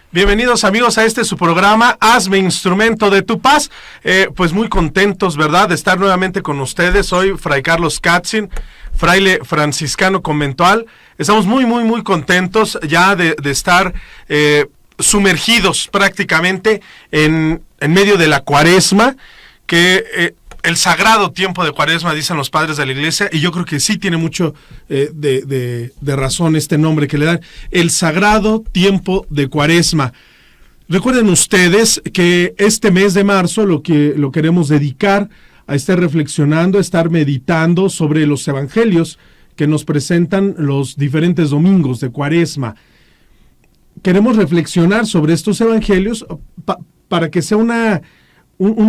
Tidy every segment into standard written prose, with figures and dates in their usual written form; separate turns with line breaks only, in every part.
Bienvenidos amigos a su programa, Hazme Instrumento de tu Paz. Pues muy contentos, ¿verdad?, de estar nuevamente con ustedes. Soy Fray Carlos Katzin, fraile franciscano conventual. Estamos muy contentos ya de estar sumergidos prácticamente en medio de la Cuaresma, que el sagrado tiempo de Cuaresma, dicen los padres de la Iglesia, y yo creo que sí tiene mucho de razón este nombre que le dan, el sagrado tiempo de Cuaresma. Recuerden ustedes que este mes de marzo lo queremos dedicar a estar reflexionando, a estar meditando sobre los evangelios que nos presentan los diferentes domingos de Cuaresma. Queremos reflexionar sobre estos evangelios para que sea una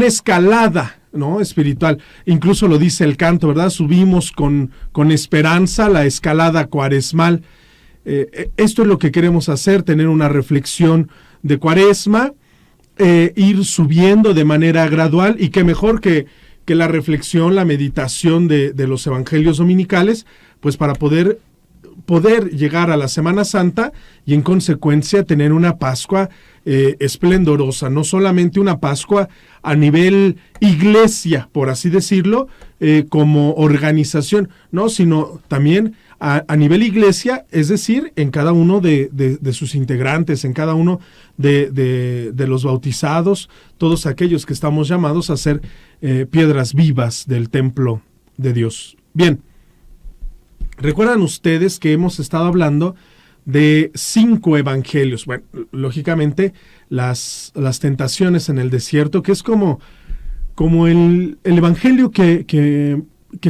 escalada, ¿no?, espiritual. Incluso lo dice el canto, ¿verdad? Subimos con esperanza la escalada cuaresmal. Esto es lo que queremos hacer, tener una reflexión de Cuaresma, ir subiendo de manera gradual, y qué mejor que la reflexión, la meditación de los evangelios dominicales, pues para poder llegar a la Semana Santa y en consecuencia tener una Pascua esplendorosa, no solamente una Pascua a nivel iglesia, por así decirlo, como organización, no, sino también a nivel iglesia, es decir, en cada uno de sus integrantes, en cada uno de los bautizados, todos aquellos que estamos llamados a ser piedras vivas del templo de Dios. Bien, recuerdan ustedes que hemos estado hablando de 5 evangelios. Bueno, lógicamente las tentaciones en el desierto, que es como el evangelio que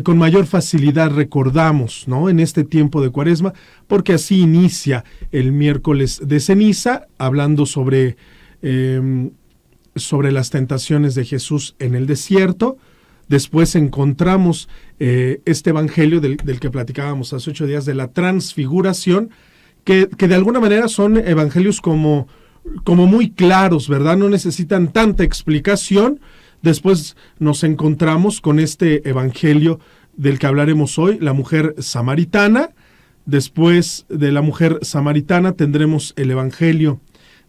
con mayor facilidad recordamos, ¿no?, en este tiempo de Cuaresma, porque así inicia el miércoles de ceniza, hablando sobre las tentaciones de Jesús en el desierto. Después encontramos este evangelio del que platicábamos hace 8 días, de la transfiguración, que de alguna manera son evangelios como muy claros, ¿verdad? No necesitan tanta explicación. Después nos encontramos con este evangelio del que hablaremos hoy, la mujer samaritana. Después de la mujer samaritana tendremos el evangelio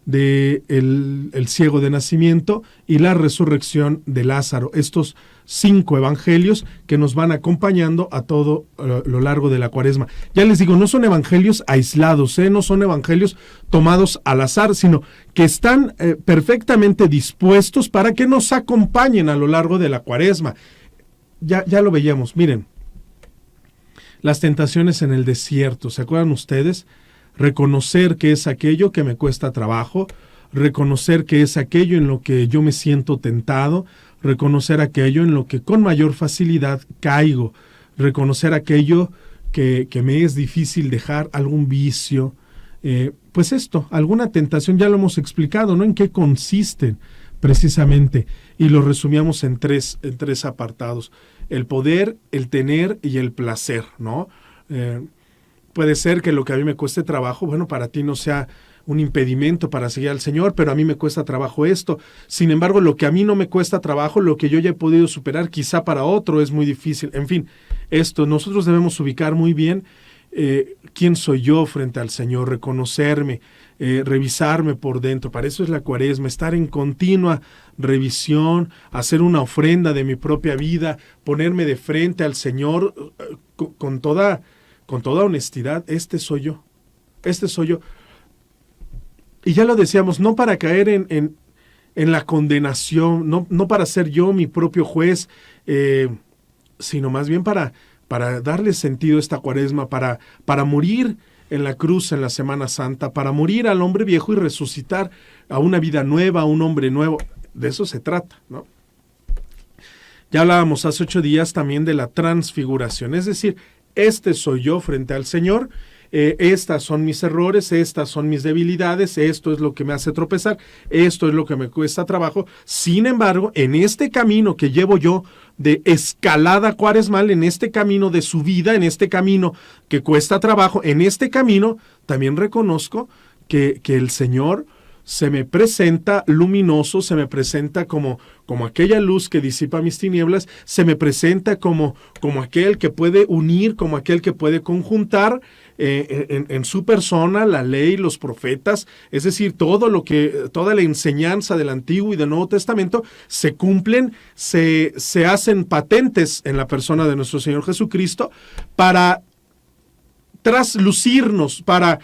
de el ciego de nacimiento y la resurrección de Lázaro. Estos 5 evangelios que nos van acompañando a todo lo largo de la Cuaresma. Ya les digo, no son evangelios aislados, no son evangelios tomados al azar, sino que están perfectamente dispuestos para que nos acompañen a lo largo de la Cuaresma. Ya lo veíamos, miren, las tentaciones en el desierto, ¿se acuerdan ustedes? Reconocer que es aquello que me cuesta trabajo, reconocer que es aquello en lo que yo me siento tentado, reconocer aquello en lo que con mayor facilidad caigo, reconocer aquello que me es difícil dejar, algún vicio, pues esto, alguna tentación. Ya lo hemos explicado, ¿no?, en qué consisten precisamente, y lo resumíamos en tres apartados: el poder, el tener y el placer, ¿no? Puede ser que lo que a mí me cueste trabajo, bueno, para ti no sea un impedimento para seguir al Señor, pero a mí me cuesta trabajo esto. Sin embargo, lo que a mí no me cuesta trabajo, lo que yo ya he podido superar, quizá para otro es muy difícil. En fin, nosotros debemos ubicar muy bien quién soy yo frente al Señor, reconocerme, revisarme por dentro. Para eso es la Cuaresma, estar en continua revisión, hacer una ofrenda de mi propia vida, ponerme de frente al Señor con toda honestidad. Este soy yo. Y ya lo decíamos, no para caer en la condenación, no para ser yo mi propio juez, sino más bien para darle sentido a esta Cuaresma, para morir en la cruz en la Semana Santa, para morir al hombre viejo y resucitar a una vida nueva, a un hombre nuevo. De eso se trata, ¿no? Ya hablábamos hace 8 días también de la transfiguración, es decir, este soy yo frente al Señor. Estas son mis errores, estas son mis debilidades, esto es lo que me hace tropezar, esto es lo que me cuesta trabajo. Sin embargo, en este camino que llevo yo de escalada cuaresmal, en este camino de subida, en este camino que cuesta trabajo, en este camino también reconozco que el Señor se me presenta luminoso, se me presenta como aquella luz que disipa mis tinieblas, se me presenta como aquel que puede unir, como aquel que puede conjuntar en su persona la ley, los profetas, es decir, toda la enseñanza del Antiguo y del Nuevo Testamento se cumplen, se hacen patentes en la persona de nuestro Señor Jesucristo para traslucirnos, para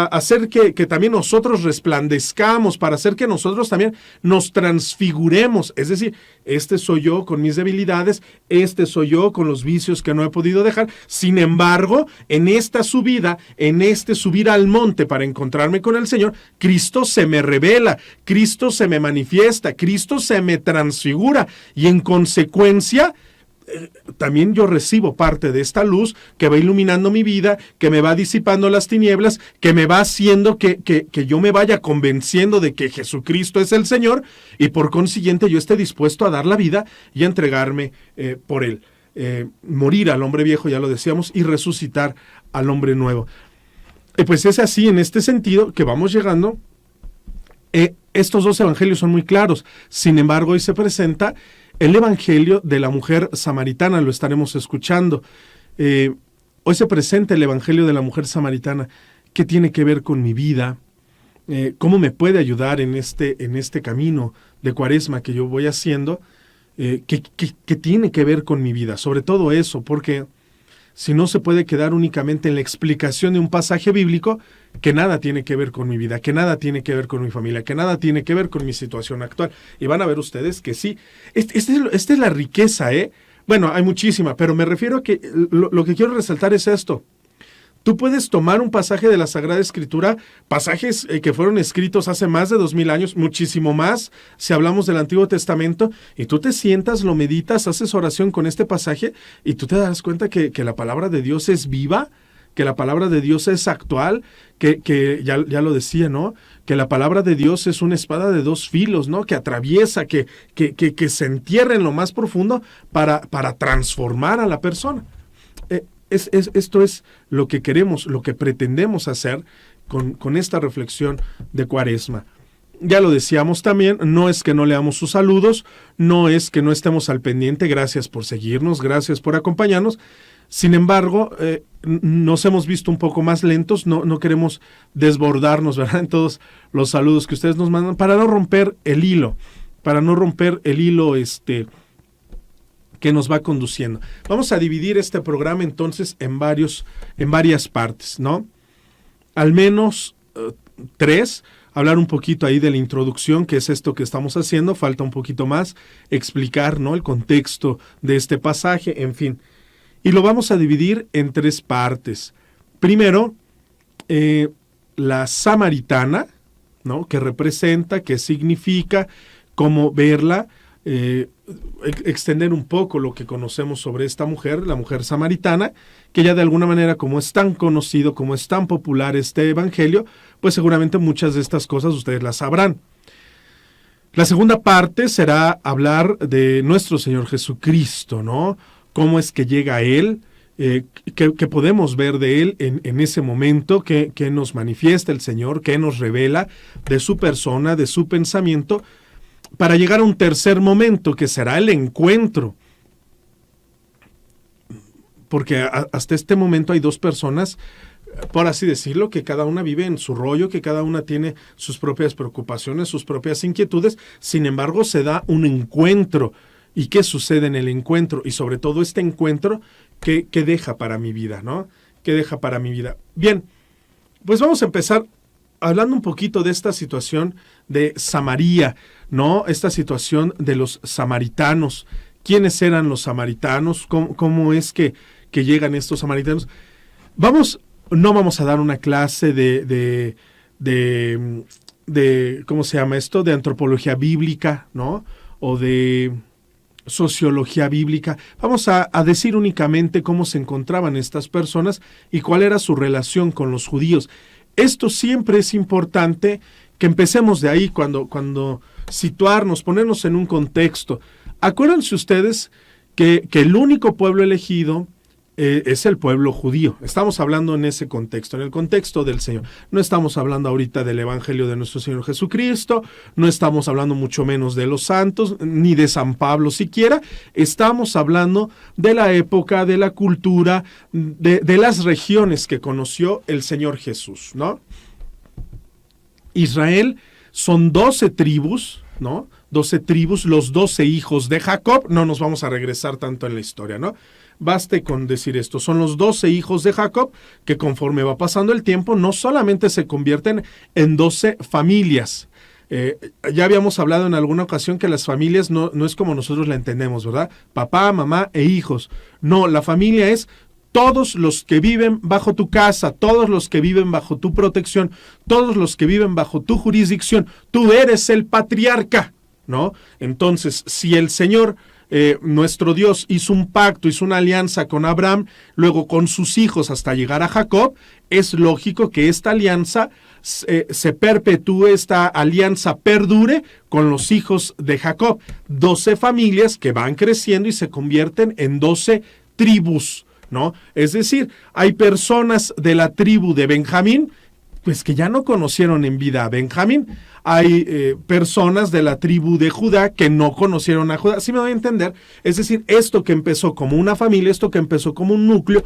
hacer que también nosotros resplandezcamos, para hacer que nosotros también nos transfiguremos. Es decir, este soy yo con mis debilidades, este soy yo con los vicios que no he podido dejar. Sin embargo, en esta subida, en este subir al monte para encontrarme con el Señor, Cristo se me revela, Cristo se me manifiesta, Cristo se me transfigura y en consecuencia también yo recibo parte de esta luz que va iluminando mi vida, que me va disipando las tinieblas, que me va haciendo que yo me vaya convenciendo de que Jesucristo es el Señor y por consiguiente yo esté dispuesto a dar la vida y a entregarme por Él. Morir al hombre viejo, ya lo decíamos, y resucitar al hombre nuevo. Pues es así en este sentido que vamos llegando. Estos dos evangelios son muy claros. Sin embargo, hoy se presenta el evangelio de la mujer samaritana, lo estaremos escuchando. Hoy se presenta el evangelio de la mujer samaritana. ¿Qué tiene que ver con mi vida? ¿Cómo me puede ayudar en este camino de Cuaresma que yo voy haciendo? ¿Qué tiene que ver con mi vida? Sobre todo eso, porque si no se puede quedar únicamente en la explicación de un pasaje bíblico que nada tiene que ver con mi vida, que nada tiene que ver con mi familia, que nada tiene que ver con mi situación actual. Y van a ver ustedes que sí. Esta es la riqueza, ¿eh? Bueno, hay muchísima, pero me refiero a que lo que quiero resaltar es esto. Tú puedes tomar un pasaje de la Sagrada Escritura, pasajes que fueron escritos hace más de 2000 años, muchísimo más, si hablamos del Antiguo Testamento, y tú te sientas, lo meditas, haces oración con este pasaje, y tú te das cuenta que la palabra de Dios es viva, que la palabra de Dios es actual, que ya lo decía, ¿no? Que la palabra de Dios es una espada de dos filos, ¿no? Que atraviesa, que se entierra en lo más profundo para transformar a la persona. Esto es lo que queremos, lo que pretendemos hacer con esta reflexión de Cuaresma. Ya lo decíamos también, no es que no leamos sus saludos, no es que no estemos al pendiente, gracias por seguirnos, gracias por acompañarnos. Sin embargo, nos hemos visto un poco más lentos, no queremos desbordarnos, ¿verdad?, en todos los saludos que ustedes nos mandan, para no romper el hilo, que nos va conduciendo. Vamos a dividir este programa entonces en varias partes, ¿no? Al menos 3, hablar un poquito ahí de la introducción, que es esto que estamos haciendo, falta un poquito más, explicar, ¿no?, el contexto de este pasaje, en fin. Y lo vamos a dividir en 3 partes. Primero, la samaritana, ¿no?, que representa, qué significa, cómo verla, extender un poco lo que conocemos sobre esta mujer, la mujer samaritana, que ya de alguna manera, como es tan conocido, como es tan popular este evangelio, pues seguramente muchas de estas cosas ustedes las sabrán. La segunda parte será hablar de nuestro Señor Jesucristo, ¿no? Cómo es que llega a Él, qué podemos ver de Él en ese momento, qué nos manifiesta el Señor, qué nos revela de su persona, de su pensamiento, para llegar a un tercer momento, que será el encuentro. Porque hasta este momento hay 2 personas, por así decirlo, que cada una vive en su rollo, que cada una tiene sus propias preocupaciones, sus propias inquietudes. Sin embargo, se da un encuentro. ¿Y qué sucede en el encuentro? Y sobre todo este encuentro, ¿qué deja para mi vida, ¿no? ¿Qué deja para mi vida? Bien, pues vamos a empezar hablando un poquito de esta situación de Samaria, ¿no? Esta situación de los samaritanos. ¿Quiénes eran los samaritanos? ¿Cómo es que llegan estos samaritanos? No vamos a dar una clase de ¿cómo se llama esto? De antropología bíblica, ¿no? O de sociología bíblica. Vamos a decir únicamente cómo se encontraban estas personas y cuál era su relación con los judíos. Esto siempre es importante que empecemos de ahí, cuando situarnos, ponernos en un contexto. Acuérdense ustedes que el único pueblo elegido es el pueblo judío. Estamos hablando en ese contexto, en el contexto del Señor. No estamos hablando ahorita del Evangelio de nuestro Señor Jesucristo, no estamos hablando mucho menos de los santos, ni de San Pablo siquiera. Estamos hablando de la época, de la cultura, de las regiones que conoció el Señor Jesús, ¿no? Israel son 12 tribus, ¿no? 12 tribus, los 12 hijos de Jacob. No nos vamos a regresar tanto en la historia, ¿no? Baste con decir esto, son los 12 hijos de Jacob que conforme va pasando el tiempo no solamente se convierten en 12 familias. Ya habíamos hablado en alguna ocasión que las familias no es como nosotros la entendemos, ¿verdad? Papá, mamá e hijos. No, la familia es todos los que viven bajo tu casa, todos los que viven bajo tu protección, todos los que viven bajo tu jurisdicción. Tú eres el patriarca, ¿no? Entonces, si el Señor, nuestro Dios, hizo un pacto, hizo una alianza con Abraham, luego con sus hijos hasta llegar a Jacob, es lógico que esta alianza se perpetúe, esta alianza perdure con los hijos de Jacob. 12 familias que van creciendo y se convierten en 12 tribus, ¿no? Es decir, hay personas de la tribu de Benjamín, pues que ya no conocieron en vida a Benjamín. Hay personas de la tribu de Judá que no conocieron a Judá. ¿Sí me doy a entender? Es decir, esto que empezó como una familia, esto que empezó como un núcleo,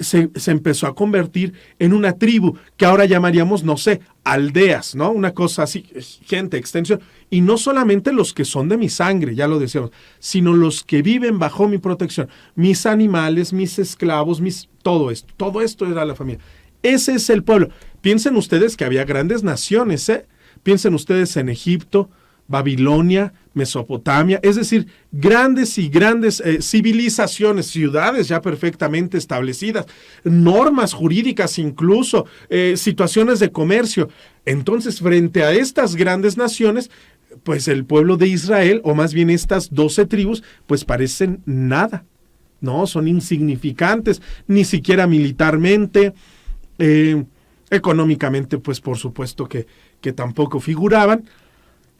se empezó a convertir en una tribu, que ahora llamaríamos, no sé, aldeas, ¿no? Una cosa así, gente, extensión. Y no solamente los que son de mi sangre, ya lo decíamos, sino los que viven bajo mi protección. Mis animales, mis esclavos, todo esto era la familia. Ese es el pueblo. Piensen ustedes que había grandes naciones, ¿eh? Piensen ustedes en Egipto, Babilonia, Mesopotamia, es decir, grandes y grandes civilizaciones, ciudades ya perfectamente establecidas, normas jurídicas incluso, situaciones de comercio. Entonces, frente a estas grandes naciones, pues el pueblo de Israel, o más bien estas 12 tribus, pues parecen nada, ¿no? Son insignificantes, ni siquiera militarmente, económicamente, pues por supuesto que tampoco figuraban.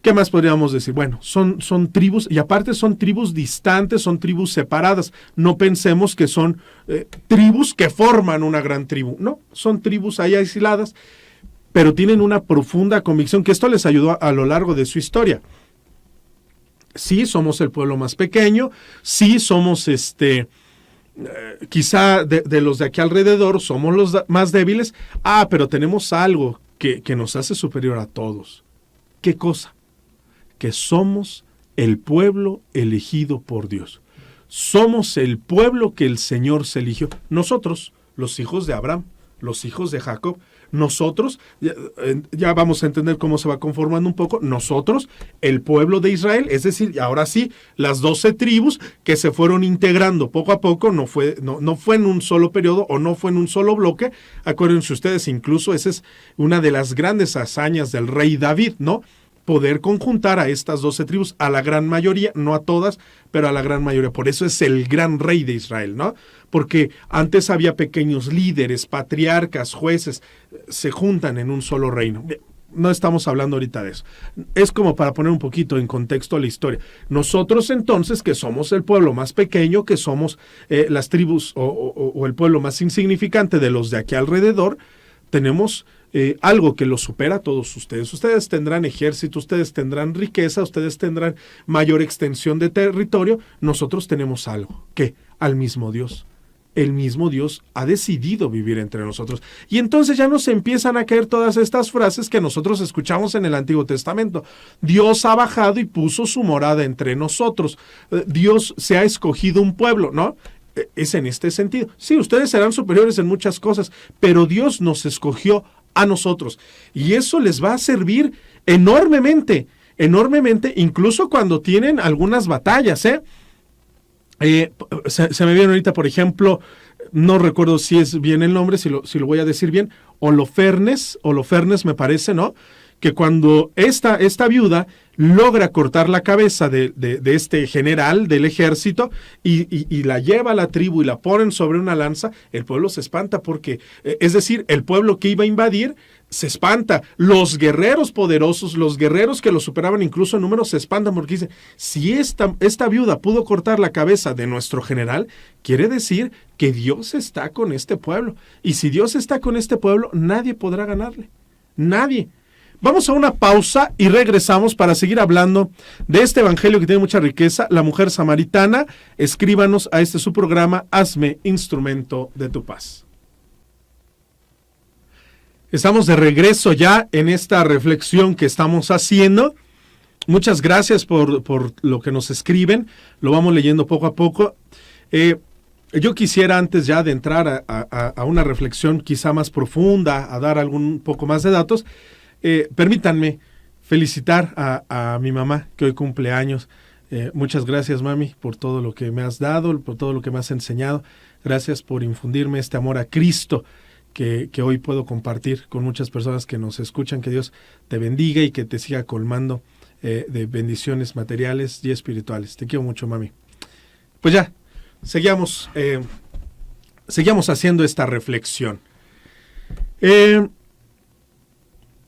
¿Qué más podríamos decir? Bueno, son tribus, y aparte son tribus distantes, son tribus separadas. No pensemos que son tribus que forman una gran tribu. No, son tribus ahí aisladas, pero tienen una profunda convicción que esto les ayudó a lo largo de su historia. Sí, somos el pueblo más pequeño, sí somos quizá de los de aquí alrededor somos los más débiles, pero tenemos algo que nos hace superior a todos. ¿Qué cosa? Que somos el pueblo elegido por Dios. Somos el pueblo que el Señor se eligió. Nosotros, los hijos de Abraham, los hijos de Jacob, nosotros, ya vamos a entender cómo se va conformando un poco, nosotros, el pueblo de Israel, es decir, ahora sí, las 12 tribus que se fueron integrando poco a poco, no fue en un solo periodo o no fue en un solo bloque. Acuérdense ustedes, incluso esa es una de las grandes hazañas del rey David, ¿no? Poder conjuntar a estas 12 tribus, a la gran mayoría, no a todas, pero a la gran mayoría. Por eso es el gran rey de Israel, ¿no? Porque antes había pequeños líderes, patriarcas, jueces, se juntan en un solo reino. No estamos hablando ahorita de eso. Es como para poner un poquito en contexto la historia. Nosotros entonces, que somos el pueblo más pequeño, que somos las tribus o el pueblo más insignificante de los de aquí alrededor, tenemos algo que lo supera a todos ustedes. Ustedes tendrán ejército, ustedes tendrán riqueza, ustedes tendrán mayor extensión de territorio. Nosotros tenemos algo, ¿qué? Al mismo Dios. El mismo Dios ha decidido vivir entre nosotros. Y entonces ya nos empiezan a caer todas estas frases que nosotros escuchamos en el Antiguo Testamento. Dios ha bajado y puso su morada entre nosotros. Dios se ha escogido un pueblo, ¿no? Es en este sentido. Sí, ustedes serán superiores en muchas cosas, pero Dios nos escogió a nosotros. Y eso les va a servir enormemente, incluso cuando tienen algunas batallas, se me viene ahorita, por ejemplo, no recuerdo si es bien el nombre, si lo voy a decir bien, Holofernes me parece, ¿no? Que cuando esta viuda logra cortar la cabeza de este general del ejército y la lleva a la tribu y la ponen sobre una lanza, el pueblo se espanta porque, es decir, el pueblo que iba a invadir se espanta. Los guerreros poderosos, los guerreros que lo superaban incluso en números, se espantan porque dicen, si esta viuda pudo cortar la cabeza de nuestro general, quiere decir que Dios está con este pueblo. Y si Dios está con este pueblo, nadie podrá ganarle. Nadie. Vamos a una pausa y regresamos para seguir hablando de este evangelio que tiene mucha riqueza, la mujer samaritana. Escríbanos a su programa, Hazme instrumento de tu paz. Estamos de regreso ya en esta reflexión que estamos haciendo. Muchas gracias por lo que nos escriben. Lo vamos leyendo poco a poco. Yo quisiera, antes ya de entrar a una reflexión quizá más profunda, a dar algún poco más de datos, permítanme felicitar a mi mamá, que hoy cumple años. Muchas gracias, mami, por todo lo que me has dado, por todo lo que me has enseñado. Gracias por infundirme este amor a Cristo que hoy puedo compartir con muchas personas que nos escuchan. Que Dios te bendiga y que te siga colmando de bendiciones materiales y espirituales. Te quiero mucho, mami. Pues ya, seguíamos haciendo esta reflexión.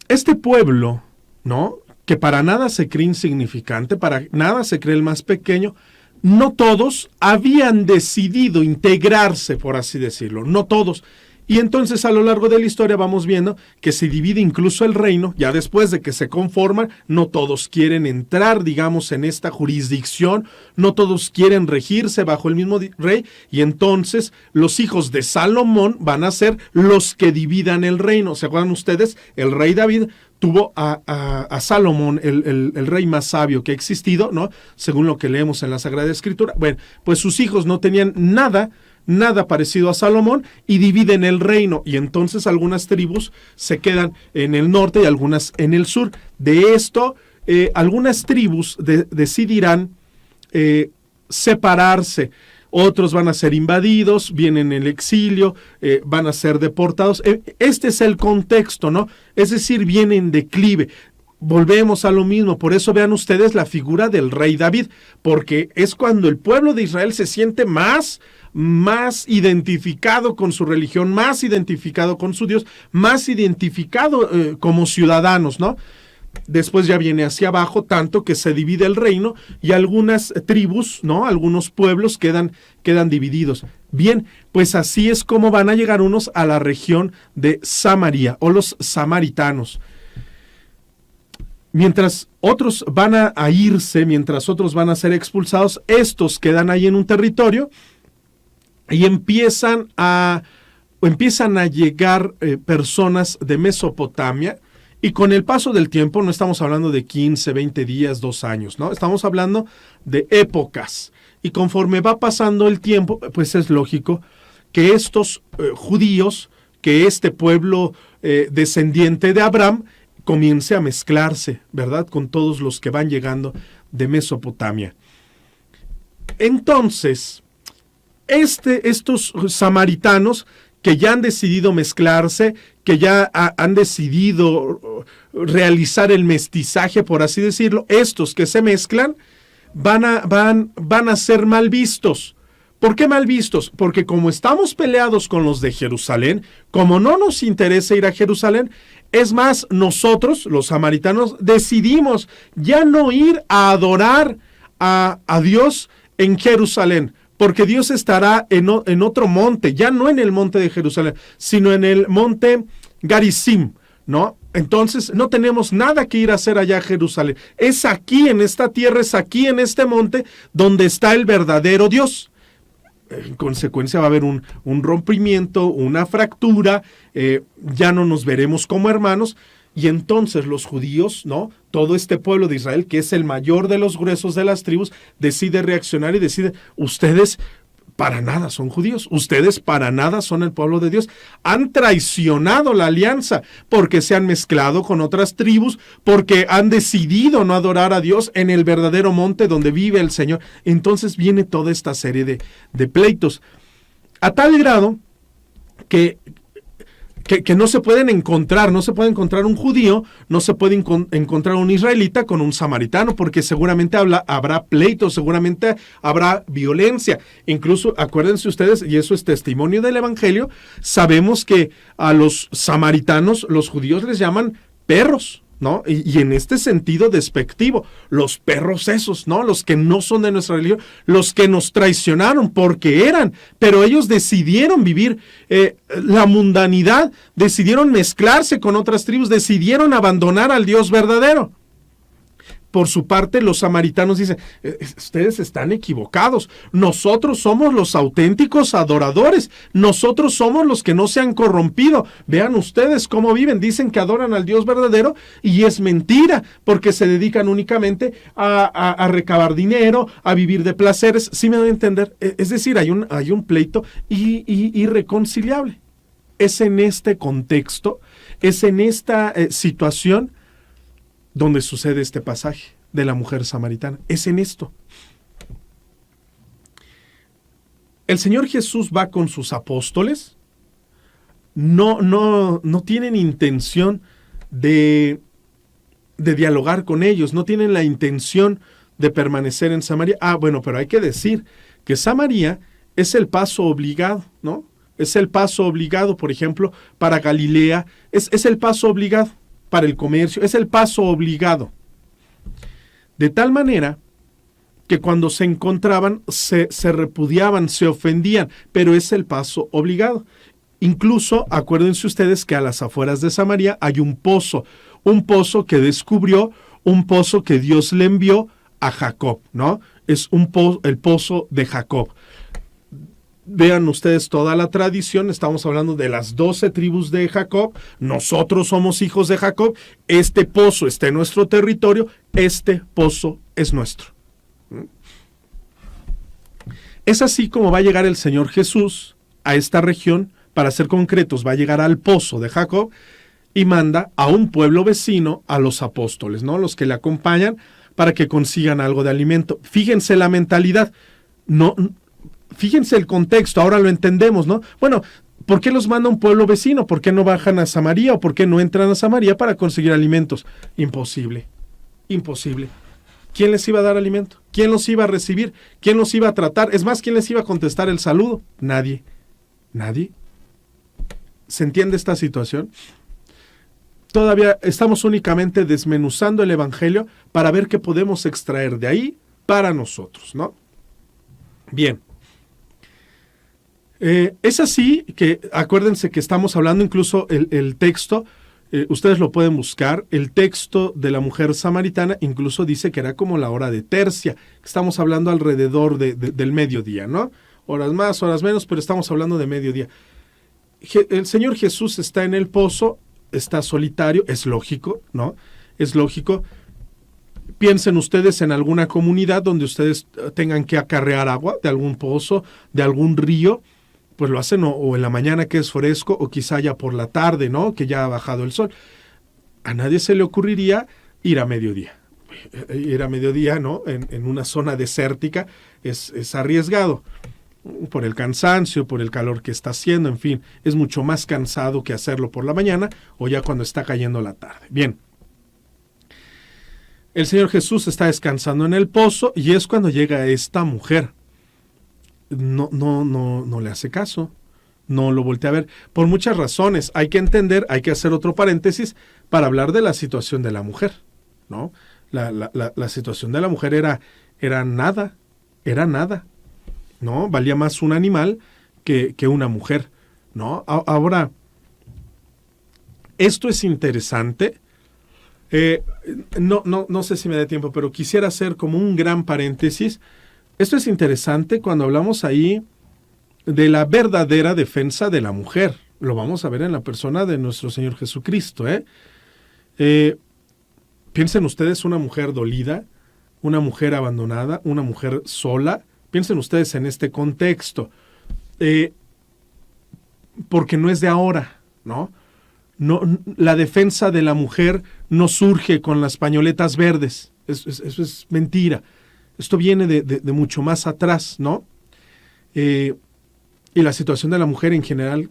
Este pueblo, ¿no?, que para nada se cree insignificante, para nada se cree el más pequeño, no todos habían decidido integrarse, por así decirlo, no todos. Y entonces a lo largo de la historia vamos viendo que se divide incluso el reino, ya después de que se conforman, no todos quieren entrar, digamos, en esta jurisdicción, no todos quieren regirse bajo el mismo rey, y entonces los hijos de Salomón van a ser los que dividan el reino. ¿Se acuerdan ustedes? El rey David tuvo a Salomón, el rey más sabio que ha existido, ¿no?, según lo que leemos en la Sagrada Escritura. Bueno, pues sus hijos no tenían nada parecido a Salomón y dividen el reino, y entonces algunas tribus se quedan en el norte y algunas en el sur. De esto, algunas tribus decidirán separarse, otros van a ser invadidos, vienen en el exilio, van a ser deportados. Este es el contexto, ¿no? Es decir, viene en declive. Volvemos a lo mismo, por eso vean ustedes la figura del rey David, porque es cuando el pueblo de Israel se siente más identificado con su religión, más identificado con su Dios, más identificado como ciudadanos, ¿no? Después ya viene hacia abajo, tanto que se divide el reino y algunas tribus, ¿no?, algunos pueblos quedan divididos. Bien, pues así es como van a llegar unos a la región de Samaria, o los samaritanos. Mientras otros van a irse, mientras otros van a ser expulsados, estos quedan ahí en un territorio y empiezan a llegar personas de Mesopotamia, y con el paso del tiempo, no estamos hablando de 15, 20 días, 2 años, ¿no? Estamos hablando de épocas, y conforme va pasando el tiempo, pues es lógico que estos judíos, que este pueblo descendiente de Abraham, comience a mezclarse, ¿verdad?, con todos los que van llegando de Mesopotamia. Entonces, estos samaritanos que ya han decidido mezclarse, que ya han decidido realizar el mestizaje, por así decirlo, estos que se mezclan van a ser mal vistos. ¿Por qué mal vistos? Porque como estamos peleados con los de Jerusalén, como no nos interesa ir a Jerusalén, es más, nosotros, los samaritanos, decidimos ya no ir a adorar a Dios en Jerusalén, porque Dios estará en otro monte, ya no en el monte de Jerusalén, sino en el monte Garizim, ¿no? Entonces no tenemos nada que ir a hacer allá a Jerusalén. Es aquí, en esta tierra, es aquí, en este monte, donde está el verdadero Dios. En consecuencia va a haber un rompimiento, una fractura, ya no nos veremos como hermanos, y entonces los judíos, ¿no?, todo este pueblo de Israel, que es el mayor de los gruesos de las tribus, decide reaccionar y decide, ustedes para nada son judíos, ustedes para nada son el pueblo de Dios, han traicionado la alianza porque se han mezclado con otras tribus, porque han decidido no adorar a Dios en el verdadero monte donde vive el Señor. Entonces viene toda esta serie de pleitos, a tal grado que que no se pueden encontrar, no se puede encontrar un judío, no se puede encontrar un israelita con un samaritano, porque seguramente habrá pleitos, seguramente habrá violencia. Incluso, acuérdense ustedes, y eso es testimonio del Evangelio, sabemos que a los samaritanos, los judíos les llaman perros, ¿no? Y en este sentido despectivo, los perros esos, ¿no? Los que no son de nuestra religión, los que nos traicionaron porque eran, pero ellos decidieron vivir la mundanidad, decidieron mezclarse con otras tribus, decidieron abandonar al Dios verdadero. Por su parte, los samaritanos dicen, ustedes están equivocados, nosotros somos los auténticos adoradores, nosotros somos los que no se han corrompido, vean ustedes cómo viven, dicen que adoran al Dios verdadero y es mentira, porque se dedican únicamente a recabar dinero, a vivir de placeres, ¿sí me doy a entender? Es decir, hay un pleito irreconciliable. Es en este contexto, es en esta situación donde sucede este pasaje de la mujer samaritana. Es en esto. El Señor Jesús va con sus apóstoles, no tienen intención de dialogar con ellos, no tienen la intención de permanecer en Samaria. Bueno, pero hay que decir que Samaria es el paso obligado, ¿no? Es el paso obligado, por ejemplo, para Galilea, es el paso obligado para el comercio, es el paso obligado. De tal manera que cuando se encontraban se repudiaban, se ofendían, pero es el paso obligado. Incluso, acuérdense ustedes que a las afueras de Samaria hay un pozo que descubrió, un pozo que Dios le envió a Jacob, ¿no? Es el pozo de Jacob. Vean ustedes toda la tradición, estamos hablando de las 12 tribus de Jacob, nosotros somos hijos de Jacob, este pozo está en nuestro territorio, este pozo es nuestro. Es así como va a llegar el Señor Jesús a esta región, para ser concretos, va a llegar al pozo de Jacob y manda a un pueblo vecino a los apóstoles, ¿no? Los que le acompañan para que consigan algo de alimento. Fíjense la mentalidad, fíjense el contexto, ahora lo entendemos, ¿no? Bueno, ¿por qué los manda un pueblo vecino? ¿Por qué no bajan a Samaria o por qué no entran a Samaria para conseguir alimentos? Imposible, imposible. ¿Quién les iba a dar alimento? ¿Quién los iba a recibir? ¿Quién los iba a tratar? Es más, ¿quién les iba a contestar el saludo? Nadie. ¿Nadie? ¿Se entiende esta situación? Todavía estamos únicamente desmenuzando el Evangelio para ver qué podemos extraer de ahí para nosotros, ¿no? Bien. Es así que, acuérdense que estamos hablando incluso el texto, ustedes lo pueden buscar, el texto de la mujer samaritana incluso dice que era como la hora de tercia, estamos hablando alrededor del mediodía, ¿no? Horas más, horas menos, pero estamos hablando de mediodía. El Señor Jesús está en el pozo, está solitario, es lógico, ¿no? Es lógico. Piensen ustedes en alguna comunidad donde ustedes tengan que acarrear agua de algún pozo, de algún río, pues lo hacen o en la mañana que es fresco o quizá ya por la tarde, ¿no? Que ya ha bajado el sol. A nadie se le ocurriría ir a mediodía. Ir a mediodía, ¿no? En una zona desértica es arriesgado. Por el cansancio, por el calor que está haciendo, en fin, es mucho más cansado que hacerlo por la mañana o ya cuando está cayendo la tarde. Bien. El Señor Jesús está descansando en el pozo y es cuando llega esta mujer. No le hace caso, no lo voltea a ver, por muchas razones. Hay que entender, hay que hacer otro paréntesis para hablar de la situación de la mujer, ¿no? La situación de la mujer era nada, ¿no? Valía más un animal que una mujer, ¿no? Ahora, esto es interesante. No sé si me da tiempo, pero quisiera hacer como un gran paréntesis. Esto es interesante cuando hablamos ahí de la verdadera defensa de la mujer. Lo vamos a ver en la persona de nuestro Señor Jesucristo, piensen ustedes una mujer dolida, una mujer abandonada, una mujer sola. Piensen ustedes en este contexto, porque no es de ahora, ¿no? La defensa de la mujer no surge con las pañoletas verdes, eso es mentira. Esto viene de mucho más atrás, ¿no? Y la situación de la mujer en general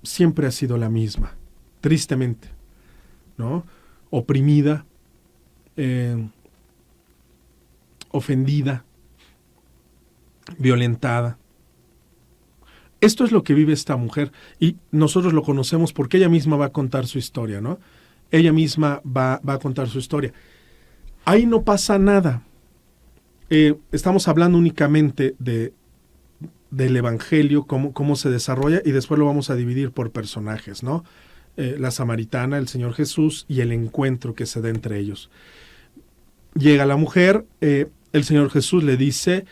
siempre ha sido la misma, tristemente, ¿no? Oprimida, ofendida, violentada. Esto es lo que vive esta mujer y nosotros lo conocemos porque ella misma va a contar su historia, ¿no? Ella misma va a contar su historia. Ahí no pasa nada. Estamos hablando únicamente del Evangelio, cómo se desarrolla, y después lo vamos a dividir por personajes, ¿no? La samaritana, el Señor Jesús y el encuentro que se da entre ellos. Llega la mujer, el Señor Jesús le dice,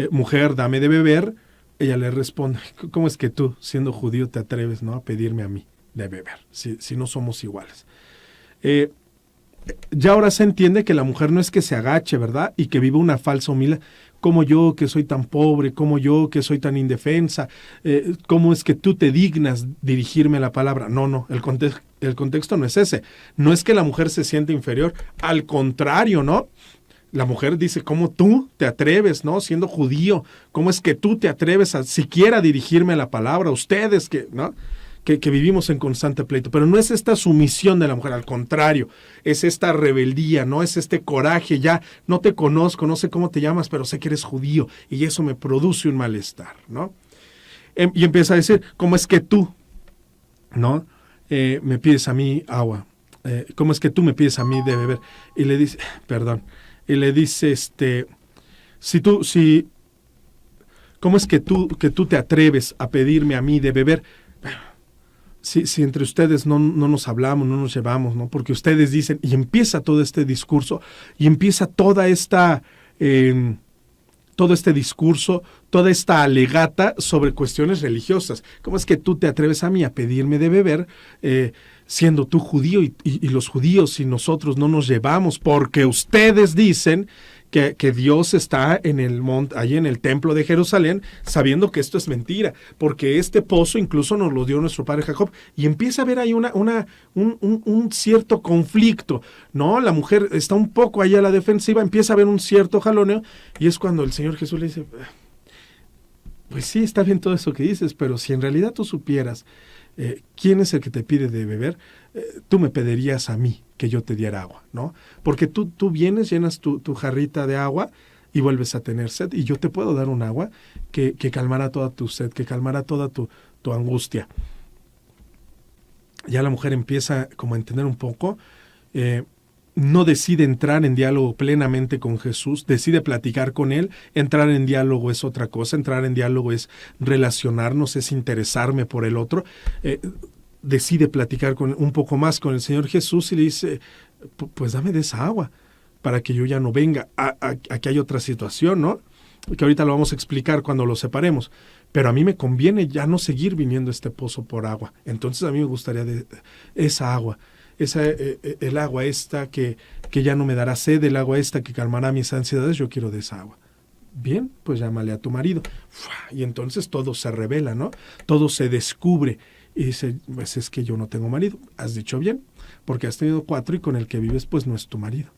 mujer, dame de beber. Ella le responde, ¿cómo es que tú, siendo judío, te atreves, ¿no?, a pedirme a mí de beber, si no somos iguales? Ya ahora se entiende que la mujer no es que se agache, ¿verdad?, y que viva una falsa humildad. Como yo, que soy tan pobre, como yo, que soy tan indefensa, ¿cómo es que tú te dignas dirigirme la palabra? No, el contexto no es ese. No es que la mujer se siente inferior, al contrario, ¿no? La mujer dice, ¿cómo tú te atreves, no? Siendo judío, ¿cómo es que tú te atreves a siquiera dirigirme la palabra? Ustedes ¿no?, que vivimos en constante pleito. Pero no es esta sumisión de la mujer, al contrario, es esta rebeldía, ¿no? Es este coraje, ya no te conozco, no sé cómo te llamas, pero sé que eres judío y eso me produce un malestar, ¿no? Y empieza a decir, ¿cómo es que tú, ¿no?, me pides a mí agua? ¿Cómo es que tú me pides a mí de beber? Y le dice, y le dice, ¿cómo es que tú te atreves a pedirme a mí de beber? Si entre ustedes no nos hablamos, no nos llevamos, ¿no? Porque ustedes dicen, y empieza todo este discurso, y empieza todo este discurso, toda esta alegata sobre cuestiones religiosas. ¿Cómo es que tú te atreves a mí a pedirme de beber, siendo tú judío y los judíos y nosotros no nos llevamos? Porque ustedes dicen que Dios está en el monte, allí en el templo de Jerusalén, sabiendo que esto es mentira, porque este pozo incluso nos lo dio nuestro padre Jacob, y empieza a haber ahí un cierto conflicto, ¿no? La mujer está un poco ahí a la defensiva, empieza a haber un cierto jaloneo, y es cuando el Señor Jesús le dice, pues sí, está bien todo eso que dices, pero si en realidad tú supieras quién es el que te pide de beber, tú me pedirías a mí que yo te diera agua, ¿no? Porque tú vienes, llenas tu jarrita de agua y vuelves a tener sed, y yo te puedo dar un agua que calmará toda tu sed, que calmará toda tu angustia. Ya la mujer empieza como a entender un poco, no decide entrar en diálogo plenamente con Jesús, decide platicar con él. Entrar en diálogo es otra cosa, entrar en diálogo es relacionarnos, es interesarme por el otro. Decide platicar un poco más con el Señor Jesús y le dice, pues dame de esa agua para que yo ya no venga. Aquí hay otra situación, ¿no?, que ahorita lo vamos a explicar cuando lo separemos, pero a mí me conviene ya no seguir viniendo a este pozo por agua. Entonces a mí me gustaría de esa agua, el agua esta que ya no me dará sed, el agua esta que calmará mis ansiedades, yo quiero de esa agua. Bien, pues llámale a tu marido. Y entonces todo se revela, ¿no? Todo se descubre. Y dice, pues es que yo no tengo marido. Has dicho bien, porque has tenido 4 y con el que vives pues no es tu marido.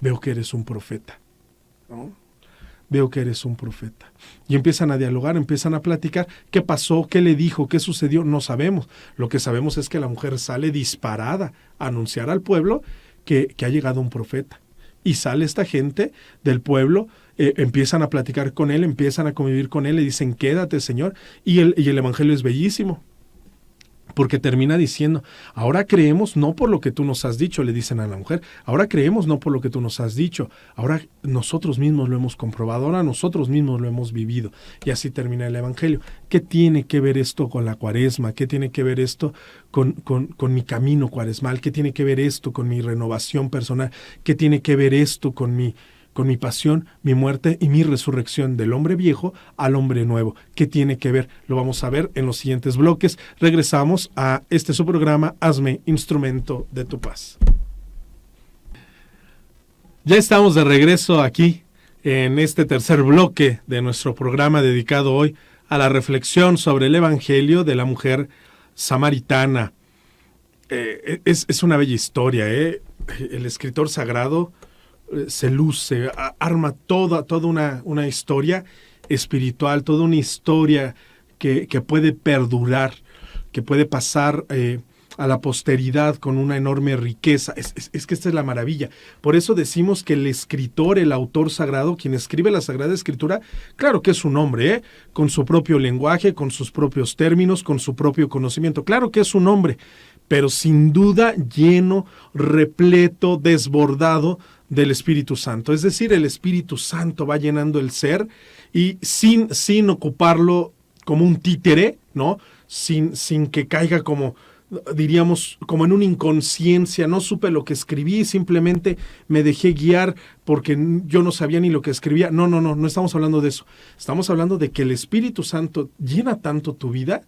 Veo que eres un profeta, ¿no? Veo que eres un profeta. Y empiezan a dialogar, empiezan a platicar. ¿Qué pasó? ¿Qué le dijo? ¿Qué sucedió? No sabemos. Lo que sabemos es que la mujer sale disparada a anunciar al pueblo que ha llegado un profeta. Y sale esta gente del pueblo, empiezan a platicar con él, empiezan a convivir con él, le dicen, quédate, Señor. Y el evangelio es bellísimo, porque termina diciendo, ahora creemos no por lo que tú nos has dicho, le dicen a la mujer, ahora creemos no por lo que tú nos has dicho, ahora nosotros mismos lo hemos comprobado, ahora nosotros mismos lo hemos vivido. Y así termina el evangelio. ¿Qué tiene que ver esto con la cuaresma? ¿Qué tiene que ver esto con mi camino cuaresmal? ¿Qué tiene que ver esto con mi renovación personal? ¿Qué tiene que ver esto con mi pasión, mi muerte y mi resurrección del hombre viejo al hombre nuevo? ¿Qué tiene que ver? Lo vamos a ver en los siguientes bloques. Regresamos a su programa, Hazme Instrumento de tu Paz. Ya estamos de regreso aquí en este tercer bloque de nuestro programa dedicado hoy a la reflexión sobre el Evangelio de la mujer samaritana. Es una bella historia, El escritor sagrado se luce, arma toda una historia espiritual, toda una historia que puede perdurar, que puede pasar a la posteridad con una enorme riqueza. Es que esta es la maravilla. Por eso decimos que el escritor, el autor sagrado, quien escribe la Sagrada Escritura, claro que es un hombre, con su propio lenguaje, con sus propios términos, con su propio conocimiento. Claro que es un hombre, pero sin duda lleno, repleto, desbordado del Espíritu Santo. Es decir, el Espíritu Santo va llenando el ser y sin ocuparlo como un títere, ¿no? Sin que caiga como, diríamos, como en una inconsciencia. No supe lo que escribí, simplemente me dejé guiar porque yo no sabía ni lo que escribía. No estamos hablando de eso. Estamos hablando de que el Espíritu Santo llena tanto tu vida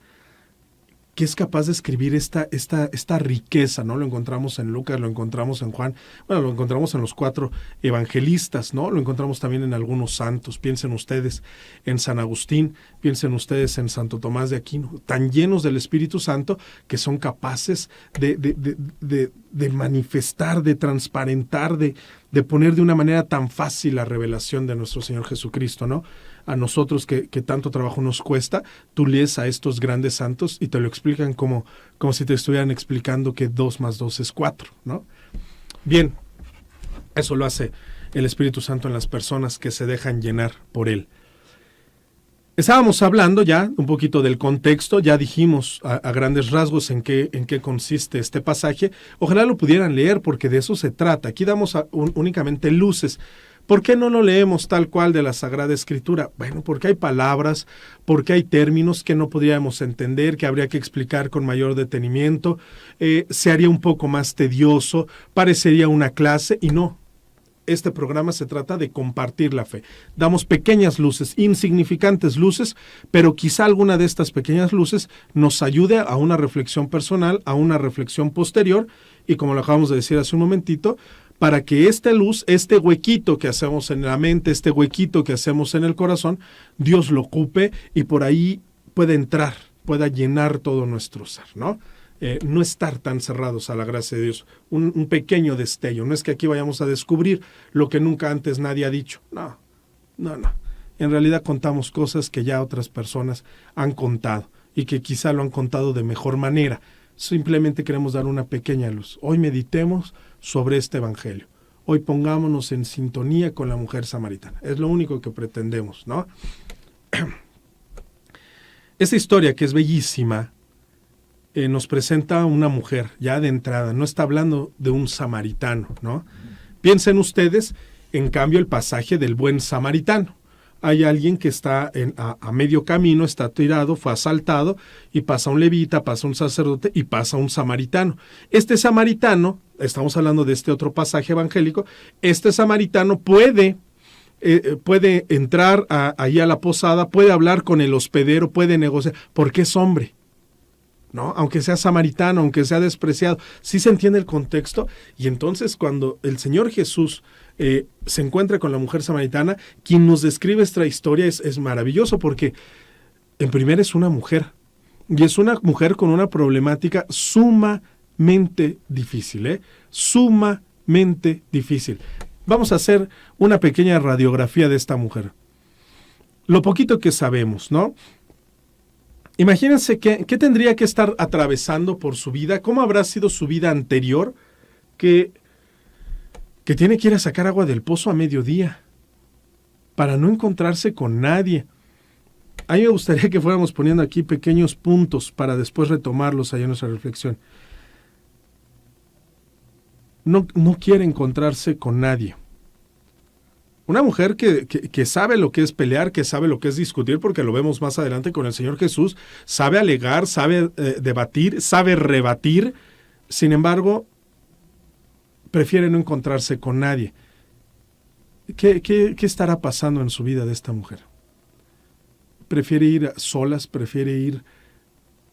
que es capaz de escribir esta riqueza, ¿no? Lo encontramos en Lucas, lo encontramos en Juan, lo encontramos en los 4 evangelistas, ¿no? Lo encontramos también en algunos santos. Piensen ustedes en San Agustín, piensen ustedes en Santo Tomás de Aquino, tan llenos del Espíritu Santo que son capaces de manifestar, de transparentar, de poner de una manera tan fácil la revelación de nuestro Señor Jesucristo, ¿no? A nosotros que tanto trabajo nos cuesta, tú lees a estos grandes santos y te lo explican como si te estuvieran explicando que 2 más 2 es 4, ¿no? Bien, eso lo hace el Espíritu Santo en las personas que se dejan llenar por él. Estábamos hablando ya un poquito del contexto, ya dijimos a grandes rasgos en qué consiste este pasaje. Ojalá lo pudieran leer porque de eso se trata. Aquí damos únicamente luces. ¿Por qué no lo leemos tal cual de la Sagrada Escritura? Bueno, porque hay palabras, porque hay términos que no podríamos entender, que habría que explicar con mayor detenimiento, se haría un poco más tedioso, parecería una clase y no. Este programa se trata de compartir la fe. Damos pequeñas luces, insignificantes luces, pero quizá alguna de estas pequeñas luces nos ayude a una reflexión personal, a una reflexión posterior y como lo acabamos de decir hace un momentito, para que esta luz, este huequito que hacemos en la mente, este huequito que hacemos en el corazón, Dios lo ocupe y por ahí pueda entrar, pueda llenar todo nuestro ser, ¿no? No estar tan cerrados a la gracia de Dios, un pequeño destello. No es que aquí vayamos a descubrir lo que nunca antes nadie ha dicho. No. En realidad contamos cosas que ya otras personas han contado y que quizá lo han contado de mejor manera. Simplemente queremos dar una pequeña luz. Hoy meditemos sobre este evangelio. Hoy pongámonos en sintonía con la mujer samaritana. Es lo único que pretendemos, ¿no? Esta historia, que es bellísima, nos presenta a una mujer ya de entrada. No está hablando de un samaritano, ¿no? Piensen ustedes, en cambio, el pasaje del buen samaritano. Hay alguien que está a medio camino, está tirado, fue asaltado, y pasa un levita, pasa un sacerdote y pasa un samaritano. Este samaritano, estamos hablando de este otro pasaje evangélico, este samaritano puede entrar ahí a la posada, puede hablar con el hospedero, puede negociar, porque es hombre, ¿no? Aunque sea samaritano, aunque sea despreciado, sí se entiende el contexto. Y entonces cuando el Señor Jesús se encuentra con la mujer samaritana, quien nos describe esta historia es maravilloso, porque en primera es una mujer, y es una mujer con una problemática sumamente difícil, sumamente difícil. Vamos a hacer una pequeña radiografía de esta mujer. Lo poquito que sabemos, ¿no? Imagínense qué tendría que estar atravesando por su vida, cómo habrá sido su vida anterior, que tiene que ir a sacar agua del pozo a mediodía para no encontrarse con nadie. A mí me gustaría que fuéramos poniendo aquí pequeños puntos para después retomarlos allá en nuestra reflexión. No quiere encontrarse con nadie. Una mujer que sabe lo que es pelear, que sabe lo que es discutir, porque lo vemos más adelante con el Señor Jesús, sabe alegar, sabe debatir, sabe rebatir, sin embargo, prefiere no encontrarse con nadie. ¿Qué estará pasando en su vida de esta mujer? Prefiere ir a solas,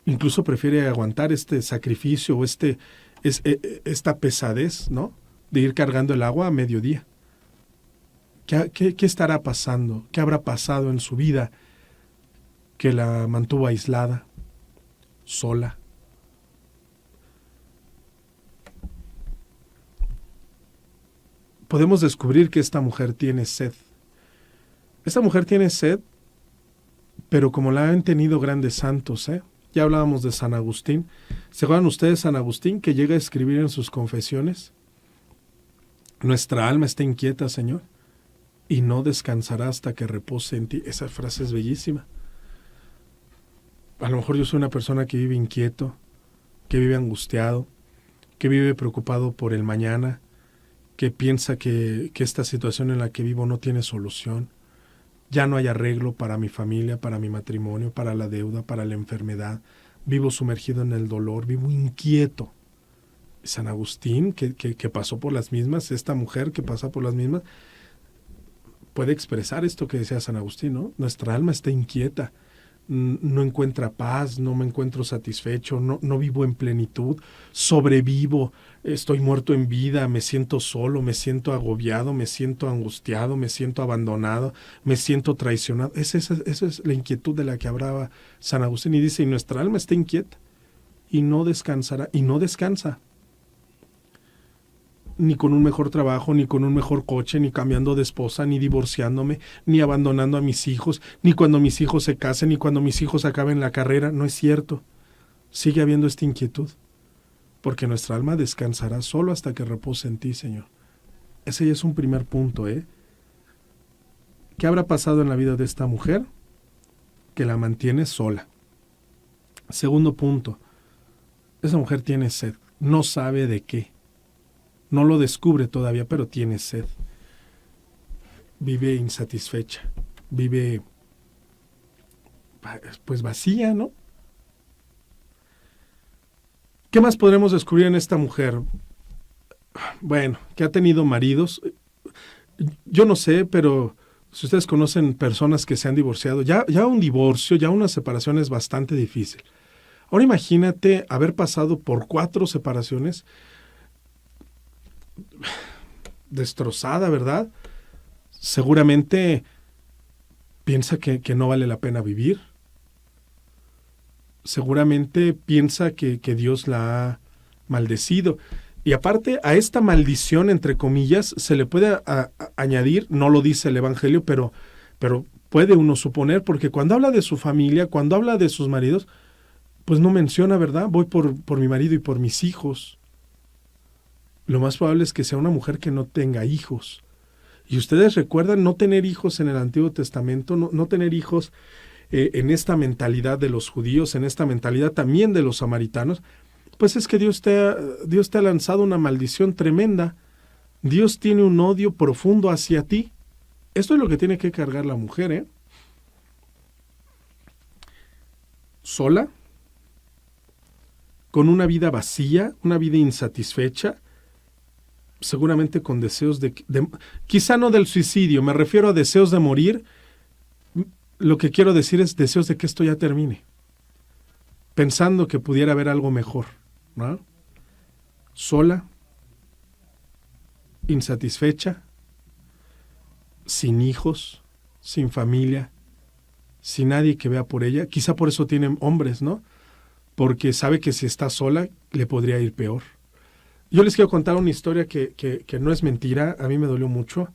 incluso prefiere aguantar este sacrificio o esta pesadez, ¿no? De ir cargando el agua a mediodía. ¿Qué estará pasando? ¿Qué habrá pasado en su vida que la mantuvo aislada, sola? Podemos descubrir que esta mujer tiene sed. Esta mujer tiene sed, pero como la han tenido grandes santos, Ya hablábamos de San Agustín. ¿Se acuerdan ustedes San Agustín que llega a escribir en sus confesiones? Nuestra alma está inquieta, Señor, y no descansará hasta que repose en ti. Esa frase es bellísima. A lo mejor yo soy una persona que vive inquieto, que vive angustiado, que vive preocupado por el mañana, que piensa que esta situación en la que vivo no tiene solución. Ya no hay arreglo para mi familia, para mi matrimonio, para la deuda, para la enfermedad. Vivo sumergido en el dolor, vivo inquieto. San Agustín, que pasó por las mismas, esta mujer que pasa por las mismas, puede expresar esto que decía San Agustín, ¿no? Nuestra alma está inquieta, no encuentra paz, no me encuentro satisfecho, no vivo en plenitud, sobrevivo, estoy muerto en vida, me siento solo, me siento agobiado, me siento angustiado, me siento abandonado, me siento traicionado. Esa es la inquietud de la que hablaba San Agustín, y dice, y nuestra alma está inquieta y no descansará, y no descansa. Ni con un mejor trabajo, ni con un mejor coche, ni cambiando de esposa, ni divorciándome, ni abandonando a mis hijos, ni cuando mis hijos se casen, ni cuando mis hijos acaben la carrera. No es cierto. Sigue habiendo esta inquietud, porque nuestra alma descansará solo hasta que repose en ti, Señor. Ese ya es un primer punto, ¿eh? ¿Qué habrá pasado en la vida de esta mujer? Que la mantiene sola. Segundo punto, esa mujer tiene sed, no sabe de qué. No lo descubre todavía, pero tiene sed. Vive insatisfecha, vive pues vacía, ¿no? ¿Qué más podremos descubrir en esta mujer? Bueno, que ha tenido maridos. Yo no sé, pero si ustedes conocen personas que se han divorciado, ya un divorcio, ya una separación es bastante difícil. Ahora imagínate haber pasado por 4 separaciones, destrozada, ¿verdad? Seguramente piensa que no vale la pena vivir. Seguramente piensa que Dios la ha maldecido. Y aparte, a esta maldición, entre comillas, se le puede añadir, no lo dice el Evangelio, pero puede uno suponer, porque cuando habla de su familia, cuando habla de sus maridos, pues no menciona, ¿verdad? Voy por mi marido y por mis hijos. Lo más probable es que sea una mujer que no tenga hijos. Y ustedes recuerdan no tener hijos en el Antiguo Testamento, no tener hijos en esta mentalidad de los judíos, en esta mentalidad también de los samaritanos, pues es que Dios te ha lanzado una maldición tremenda. Dios tiene un odio profundo hacia ti. Esto es lo que tiene que cargar la mujer, ¿eh? Sola, con una vida vacía, una vida insatisfecha, seguramente con deseos quizá no del suicidio, me refiero a deseos de morir. Lo que quiero decir es deseos de que esto ya termine, pensando que pudiera haber algo mejor, ¿no? Sola, insatisfecha, sin hijos, sin familia, sin nadie que vea por ella. Quizá por eso tienen hombres, ¿no? Porque sabe que si está sola le podría ir peor. Yo les quiero contar una historia que no es mentira, a mí me dolió mucho.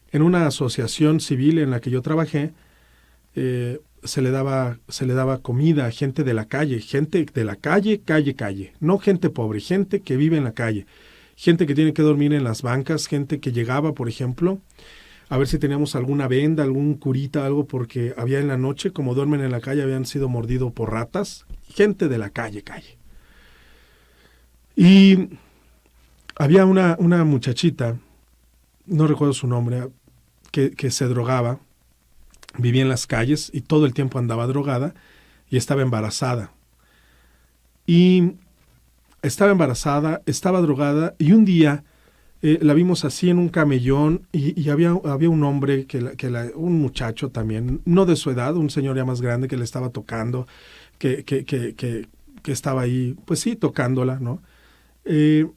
En una asociación civil en la que yo trabajé, se le daba comida a gente de la calle, calle, no gente pobre, gente que vive en la calle, gente que tiene que dormir en las bancas, gente que llegaba, por ejemplo, a ver si teníamos alguna venda, algún curita, algo, porque había en la noche, como duermen en la calle, habían sido mordidos por ratas, gente de la calle. Y había una muchachita, no recuerdo su nombre, que se drogaba, vivía en las calles y todo el tiempo andaba drogada y estaba embarazada. Estaba drogada y un día la vimos así en un camellón y había un hombre, un muchacho también, no de su edad, un señor ya más grande que le estaba tocando, que estaba ahí, pues sí, tocándola, ¿no? Y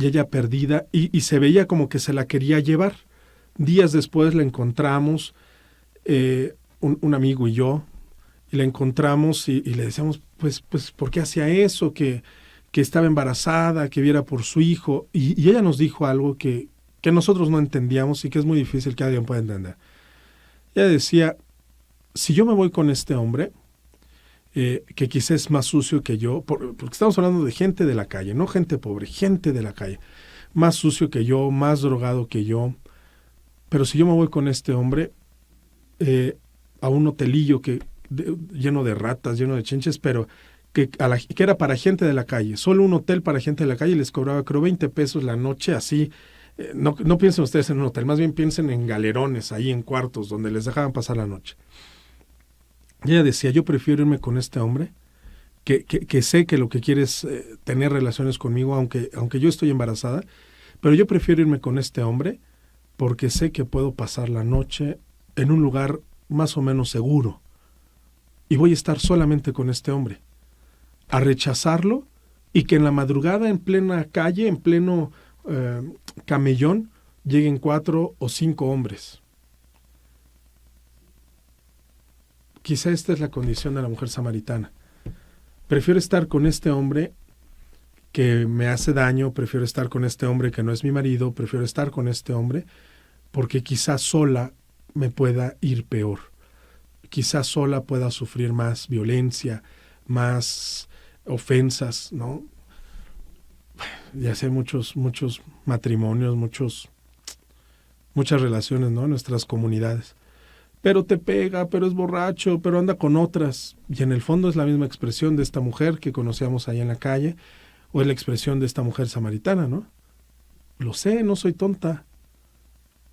ella perdida, y se veía como que se la quería llevar. Días después la encontramos, un amigo y yo, y la encontramos y le decíamos, pues, ¿por qué hacía eso? Que estaba embarazada, que viera por su hijo, y ella nos dijo algo que nosotros no entendíamos y que es muy difícil que alguien pueda entender. Ella decía, si yo me voy con este hombre, que quizás es más sucio que yo, porque estamos hablando de gente de la calle, no gente pobre, gente de la calle, más sucio que yo, más drogado que yo, pero si yo me voy con este hombre a un hotelillo lleno de ratas, lleno de chinches, pero que era para gente de la calle, solo un hotel para gente de la calle, les cobraba creo 20 pesos la noche, así. No piensen ustedes en un hotel, más bien piensen en galerones, ahí en cuartos, donde les dejaban pasar la noche. Y ella decía, yo prefiero irme con este hombre, que sé que lo que quiere es tener relaciones conmigo, aunque yo estoy embarazada, pero yo prefiero irme con este hombre porque sé que puedo pasar la noche en un lugar más o menos seguro. Y voy a estar solamente con este hombre. A rechazarlo y que en la madrugada, en plena calle, en pleno camellón, lleguen 4 o 5 hombres. Quizá esta es la condición de la mujer samaritana. Prefiero estar con este hombre que me hace daño, prefiero estar con este hombre que no es mi marido, prefiero estar con este hombre porque quizá sola me pueda ir peor. Quizá sola pueda sufrir más violencia, más ofensas, ¿no? Ya sé, muchos matrimonios, muchas relaciones, ¿no? En nuestras comunidades. Pero te pega, pero es borracho, pero anda con otras. Y en el fondo es la misma expresión de esta mujer que conocíamos ahí en la calle, o es la expresión de esta mujer samaritana, ¿no? Lo sé, no soy tonta,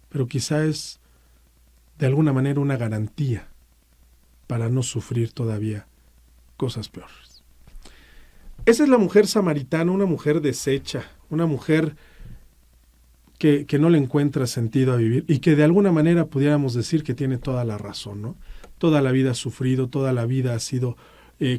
pero quizá es de alguna manera una garantía para no sufrir todavía cosas peores. Esa es la mujer samaritana, una mujer deshecha, una mujer que no le encuentra sentido a vivir y que de alguna manera pudiéramos decir que tiene toda la razón, ¿no? Toda la vida ha sufrido, toda la vida ha sido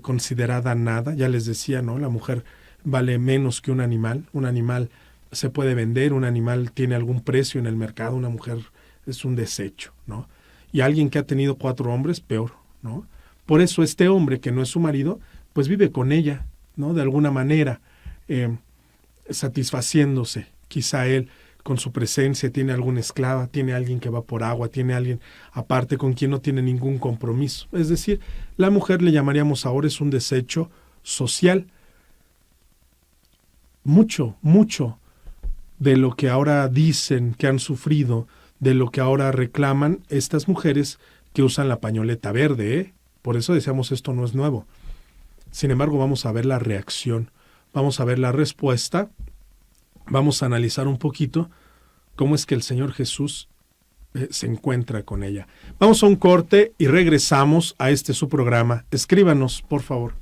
considerada nada. Ya les decía, ¿no? La mujer vale menos que un animal se puede vender, un animal tiene algún precio en el mercado, una mujer es un desecho, ¿no? Y alguien que ha tenido 4 hombres, peor, ¿no? Por eso este hombre que no es su marido, pues vive con ella, ¿no? De alguna manera, satisfaciéndose. Quizá él con su presencia tiene alguna esclava, tiene alguien que va por agua, tiene alguien aparte con quien no tiene ningún compromiso. Es decir, la mujer le llamaríamos ahora es un desecho social. Mucho de lo que ahora dicen que han sufrido, de lo que ahora reclaman estas mujeres que usan la pañoleta verde, ¿eh? Por eso decíamos esto no es nuevo. Sin embargo, vamos a ver la reacción, vamos a ver la respuesta, vamos a analizar un poquito cómo es que el Señor Jesús se encuentra con ella. Vamos a un corte y regresamos a su programa. Escríbanos, por favor.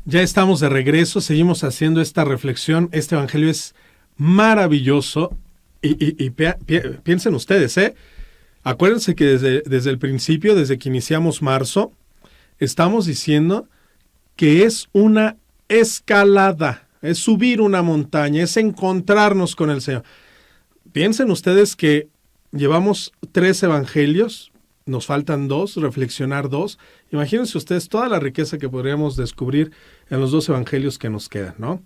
Ya estamos de regreso, seguimos haciendo esta reflexión. Este evangelio es maravilloso y piensen ustedes, acuérdense que desde el principio, desde que iniciamos marzo, estamos diciendo que es una escalada, es subir una montaña, es encontrarnos con el Señor. Piensen ustedes que llevamos 3 evangelios, nos faltan 2, reflexionar 2. Imagínense ustedes toda la riqueza que podríamos descubrir en los 2 evangelios que nos quedan, ¿no?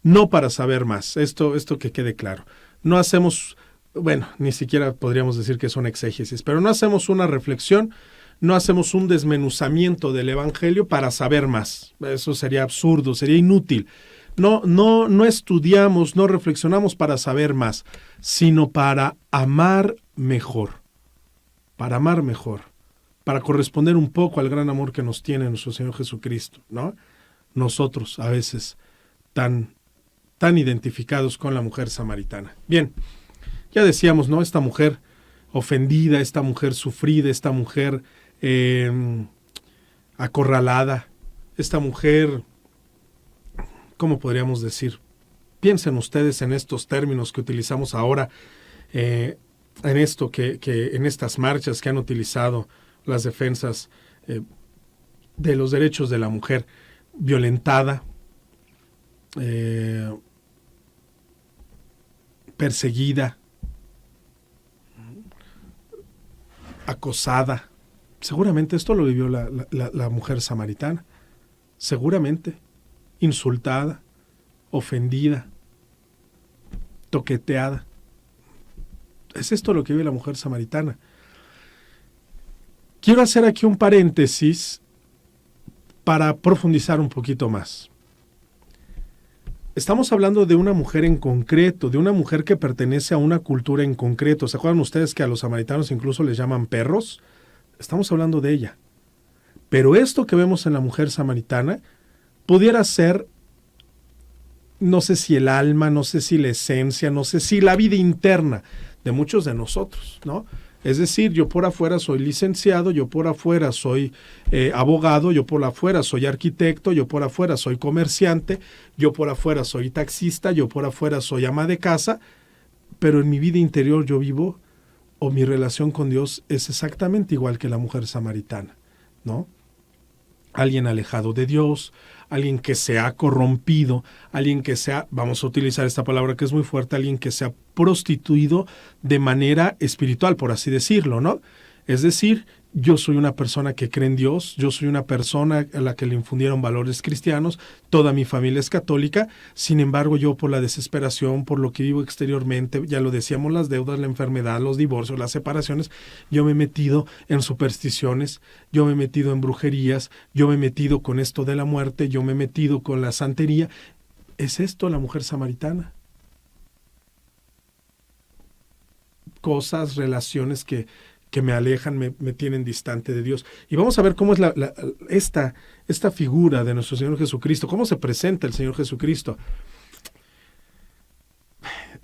No para saber más, esto que quede claro. No hacemos, bueno, ni siquiera podríamos decir que son exégesis, pero no hacemos una reflexión, no hacemos un desmenuzamiento del evangelio para saber más. Eso sería absurdo, sería inútil. No estudiamos, no reflexionamos para saber más, sino para amar mejor. Para amar mejor, para corresponder un poco al gran amor que nos tiene nuestro Señor Jesucristo, ¿no? Nosotros, a veces, tan identificados con la mujer samaritana. Bien, ya decíamos, ¿no? Esta mujer ofendida, esta mujer sufrida, esta mujer acorralada, esta mujer, ¿cómo podríamos decir? Piensen ustedes en estos términos que utilizamos ahora, en esto que en estas marchas que han utilizado las defensas de los derechos de la mujer, violentada, perseguida, acosada. Seguramente esto lo vivió la mujer samaritana, seguramente, insultada, ofendida, toqueteada. Es esto lo que vive la mujer samaritana. quiero hacer aquí un paréntesis para profundizar un poquito más. Estamos hablando de una mujer en concreto, de una mujer que pertenece a una cultura en concreto. ¿Se acuerdan ustedes que a los samaritanos incluso les llaman perros? Estamos hablando de ella. Pero esto que vemos en la mujer samaritana pudiera ser, no sé si el alma, no sé si la esencia, no sé si la vida interna de muchos de nosotros, ¿no? Es decir, yo por afuera soy licenciado, yo por afuera soy abogado, yo por afuera soy arquitecto, yo por afuera soy comerciante, yo por afuera soy taxista, yo por afuera soy ama de casa, pero en mi vida interior yo vivo, o mi relación con Dios es exactamente igual que la mujer samaritana, ¿no? Alguien alejado de Dios, alguien que se ha corrompido, alguien que se ha, vamos a utilizar esta palabra que es muy fuerte, alguien que se ha prostituido de manera espiritual, por así decirlo, ¿no? Es decir, yo soy una persona que cree en Dios, yo soy una persona a la que le infundieron valores cristianos, toda mi familia es católica, sin embargo yo por la desesperación, por lo que vivo exteriormente, ya lo decíamos, las deudas, la enfermedad, los divorcios, las separaciones, yo me he metido en supersticiones, yo me he metido en brujerías, yo me he metido con esto de la muerte, yo me he metido con la santería. ¿Es esto la mujer samaritana? Cosas, relaciones que me alejan, me tienen distante de Dios. Y vamos a ver cómo es esta figura de nuestro Señor Jesucristo, cómo se presenta el Señor Jesucristo.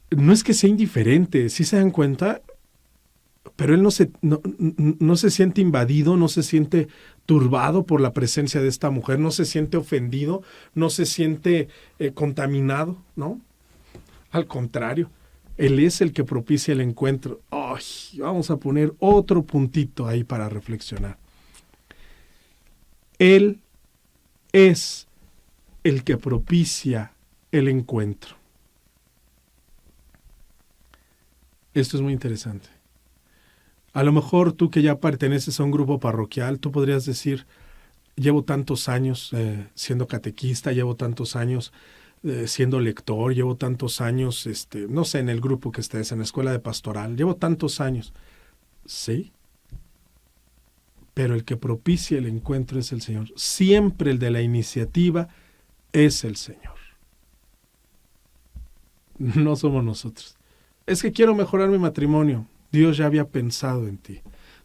No es que sea indiferente, ¿sí se dan cuenta? Pero Él no se siente invadido, no se siente turbado por la presencia de esta mujer, no se siente ofendido, no se siente contaminado, ¿no? Al contrario. Él es el que propicia el encuentro. ¡Ay! Vamos a poner otro puntito ahí para reflexionar. Él es el que propicia el encuentro. Esto es muy interesante. A lo mejor tú que ya perteneces a un grupo parroquial, tú podrías decir, llevo tantos años siendo catequista, llevo tantos años siendo lector, llevo tantos años, no sé, en el grupo que estés, en la escuela de pastoral, llevo tantos años. Sí, pero el que propicia el encuentro es el Señor. Siempre el de la iniciativa es el Señor. No somos nosotros. Es que quiero mejorar mi matrimonio. Dios ya había pensado en ti.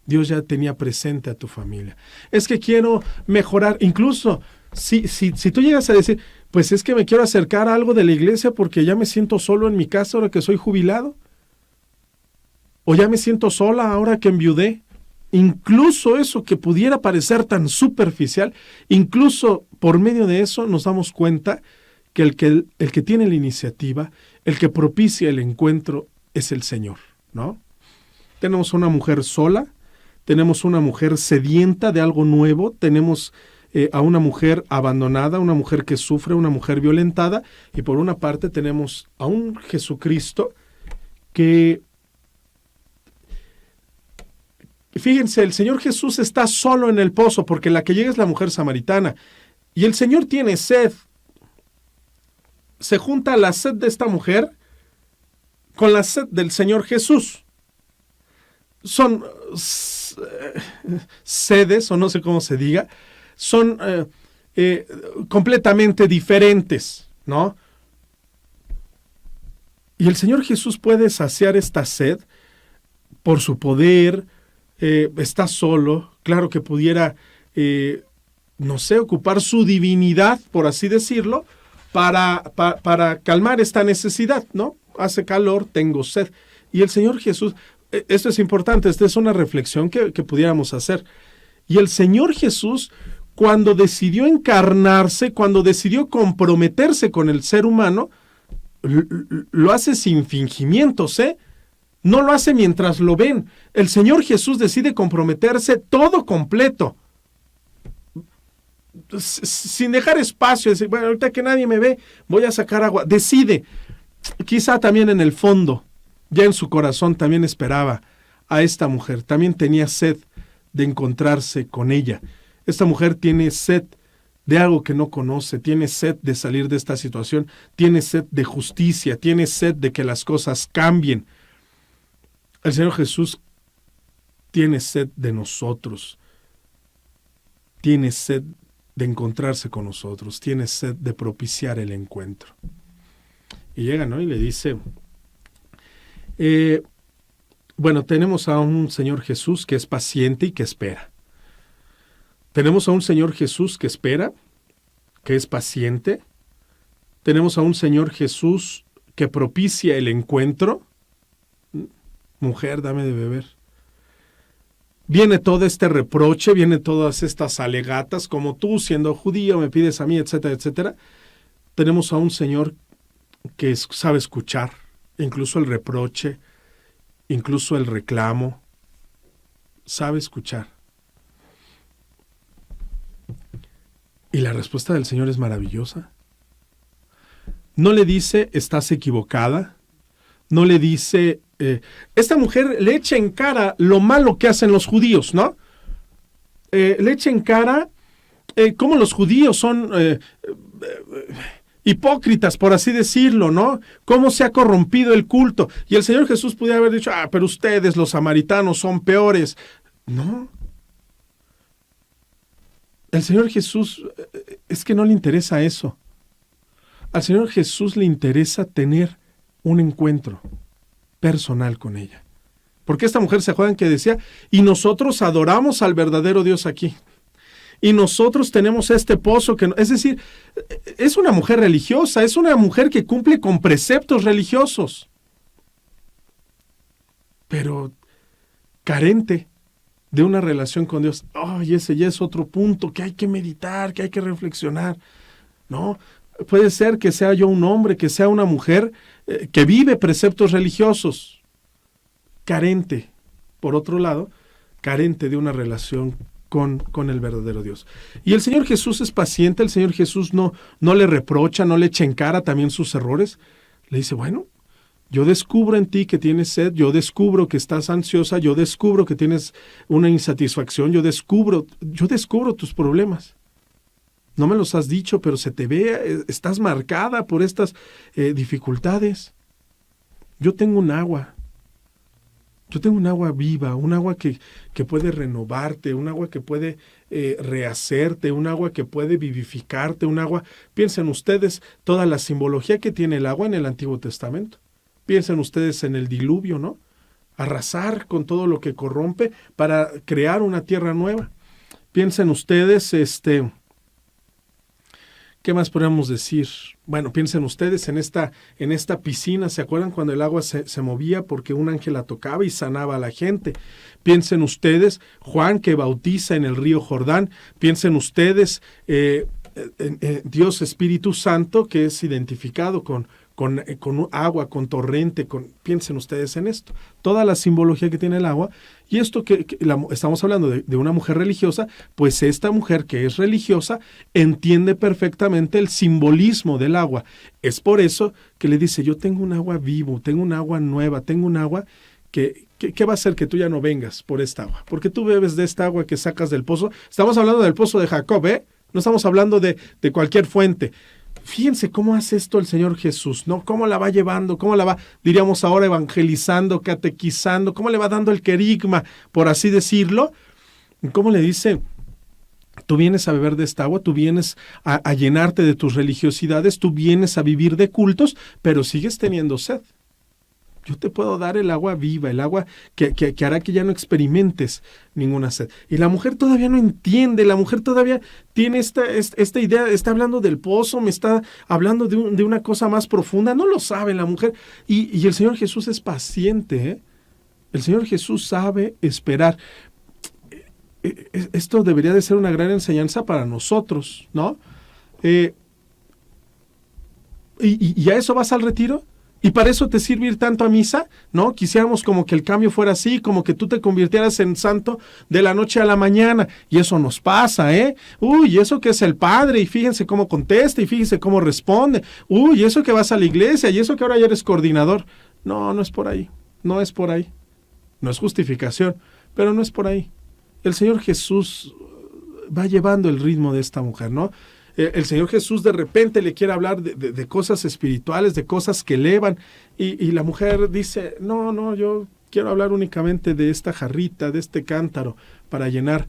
Dios ya tenía presente a tu familia. Es que quiero mejorar, incluso si tú llegas a decir, pues es que me quiero acercar a algo de la iglesia porque ya me siento solo en mi casa ahora que soy jubilado. O ya me siento sola ahora que enviudé. Incluso eso que pudiera parecer tan superficial, incluso por medio de eso nos damos cuenta que el que tiene la iniciativa, el que propicia el encuentro es el Señor, ¿no? Tenemos una mujer sola, tenemos una mujer sedienta de algo nuevo, tenemos a una mujer abandonada, una mujer que sufre, una mujer violentada, y por una parte tenemos a un Jesucristo que, fíjense, el Señor Jesús está solo en el pozo, porque la que llega es la mujer samaritana, y el Señor tiene sed. Se junta la sed de esta mujer con la sed del Señor Jesús. Son sedes, o no sé cómo se diga, son completamente diferentes, ¿no? Y el Señor Jesús puede saciar esta sed por su poder, está solo, claro que pudiera, no sé, ocupar su divinidad, por así decirlo, para calmar esta necesidad, ¿no? Hace calor, tengo sed. Y el Señor Jesús, esto es importante, esta es una reflexión que pudiéramos hacer. Y el Señor Jesús, cuando decidió encarnarse, cuando decidió comprometerse con el ser humano, lo hace sin fingimientos, ¿eh? No lo hace mientras lo ven. El Señor Jesús decide comprometerse todo completo, sin dejar espacio, decir, bueno, ahorita que nadie me ve, voy a sacar agua. Decide, quizá también en el fondo, ya en su corazón también esperaba a esta mujer, también tenía sed de encontrarse con ella. Esta mujer tiene sed de algo que no conoce, tiene sed de salir de esta situación, tiene sed de justicia, tiene sed de que las cosas cambien. El Señor Jesús tiene sed de nosotros. tiene sed de encontrarse con nosotros, tiene sed de propiciar el encuentro. Y llega, ¿no? Y le dice, bueno, tenemos a un Señor Jesús que es paciente y que espera. Tenemos a un Señor Jesús que espera, que es paciente. Tenemos a un Señor Jesús que propicia el encuentro. Mujer, dame de beber. Viene todo este reproche, viene todas estas alegatas, como tú siendo judío me pides a mí, etcétera, etcétera. Tenemos a un Señor que sabe escuchar, incluso el reproche, incluso el reclamo, sabe escuchar. Y la respuesta del Señor es maravillosa. No le dice, estás equivocada. No le dice, esta mujer le echa en cara lo malo que hacen los judíos, ¿no? Le echa en cara cómo los judíos son hipócritas, por así decirlo, ¿no? Cómo se ha corrompido el culto. Y el Señor Jesús pudiera haber dicho, pero ustedes, los samaritanos, son peores. No. El Señor Jesús, es que no le interesa eso. Al Señor Jesús le interesa tener un encuentro personal con ella. Porque esta mujer, ¿se acuerdan que decía? Y nosotros adoramos al verdadero Dios aquí. Y nosotros tenemos este pozo que... Es decir, es una mujer religiosa, es una mujer que cumple con preceptos religiosos. Pero carente de una relación con Dios. Y ese ya es otro punto que hay que meditar, que hay que reflexionar. No, puede ser que sea yo un hombre, que sea una mujer que vive preceptos religiosos, carente, por otro lado, carente de una relación con el verdadero Dios. Y el Señor Jesús es paciente, el Señor Jesús no le reprocha, no le echa en cara también sus errores. Le dice, bueno, yo descubro en ti que tienes sed, yo descubro que estás ansiosa, yo descubro que tienes una insatisfacción, yo descubro tus problemas. No me los has dicho, pero se te ve, estás marcada por estas dificultades. Yo tengo un agua viva, un agua que puede renovarte, un agua que puede rehacerte, un agua que puede vivificarte, un agua... Piensen ustedes toda la simbología que tiene el agua en el Antiguo Testamento. Piensen ustedes en el diluvio, ¿no? Arrasar con todo lo que corrompe para crear una tierra nueva. Piensen ustedes, ¿qué más podríamos decir? Bueno, piensen ustedes en esta piscina, ¿se acuerdan cuando el agua se movía porque un ángel la tocaba y sanaba a la gente? Piensen ustedes, Juan que bautiza en el río Jordán. Piensen ustedes, Dios Espíritu Santo que es identificado con agua, con torrente, piensen ustedes en esto. Toda la simbología que tiene el agua, y esto estamos hablando de una mujer religiosa, pues esta mujer que es religiosa entiende perfectamente el simbolismo del agua. Es por eso que le dice, yo tengo un agua vivo, tengo un agua nueva, tengo un agua que va a hacer que tú ya no vengas por esta agua, porque tú bebes de esta agua que sacas del pozo. Estamos hablando del pozo de Jacob, no estamos hablando de cualquier fuente. Fíjense cómo hace esto el Señor Jesús, ¿no? Cómo la va llevando, cómo la va, diríamos ahora, evangelizando, catequizando, cómo le va dando el querigma, por así decirlo. Cómo le dice, tú vienes a beber de esta agua, tú vienes a llenarte de tus religiosidades, tú vienes a vivir de cultos, pero sigues teniendo sed. Yo te puedo dar el agua viva, el agua que hará que ya no experimentes ninguna sed. Y la mujer todavía no entiende, la mujer todavía tiene esta idea, está hablando del pozo, me está hablando de una cosa más profunda, no lo sabe la mujer. Y el Señor Jesús es paciente, El Señor Jesús sabe esperar. Esto debería de ser una gran enseñanza para nosotros, ¿no? ¿Y a eso vas al retiro? ¿Y para eso te sirve ir tanto a misa? ¿No? Quisiéramos como que el cambio fuera así, como que tú te convirtieras en santo de la noche a la mañana. Y eso nos pasa, Uy, eso que es el Padre, y fíjense cómo contesta, y fíjense cómo responde. Uy, eso que vas a la iglesia, y eso que ahora ya eres coordinador. No, no es por ahí. No es por ahí. No es justificación, pero no es por ahí. El Señor Jesús va llevando el ritmo de esta mujer, ¿no? El Señor Jesús de repente le quiere hablar de cosas espirituales, de cosas que elevan, y la mujer dice, no, yo quiero hablar únicamente de esta jarrita, de este cántaro, para llenar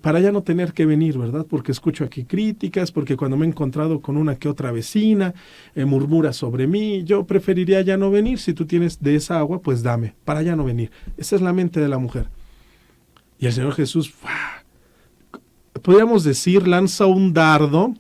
para ya no tener que venir, ¿verdad? Porque escucho aquí críticas, porque cuando me he encontrado con una que otra vecina, murmura sobre mí, yo preferiría ya no venir. Si tú tienes de esa agua, pues dame, para ya no venir. Esa es la mente de la mujer. Y el Señor Jesús, podríamos decir, lanza un dardo.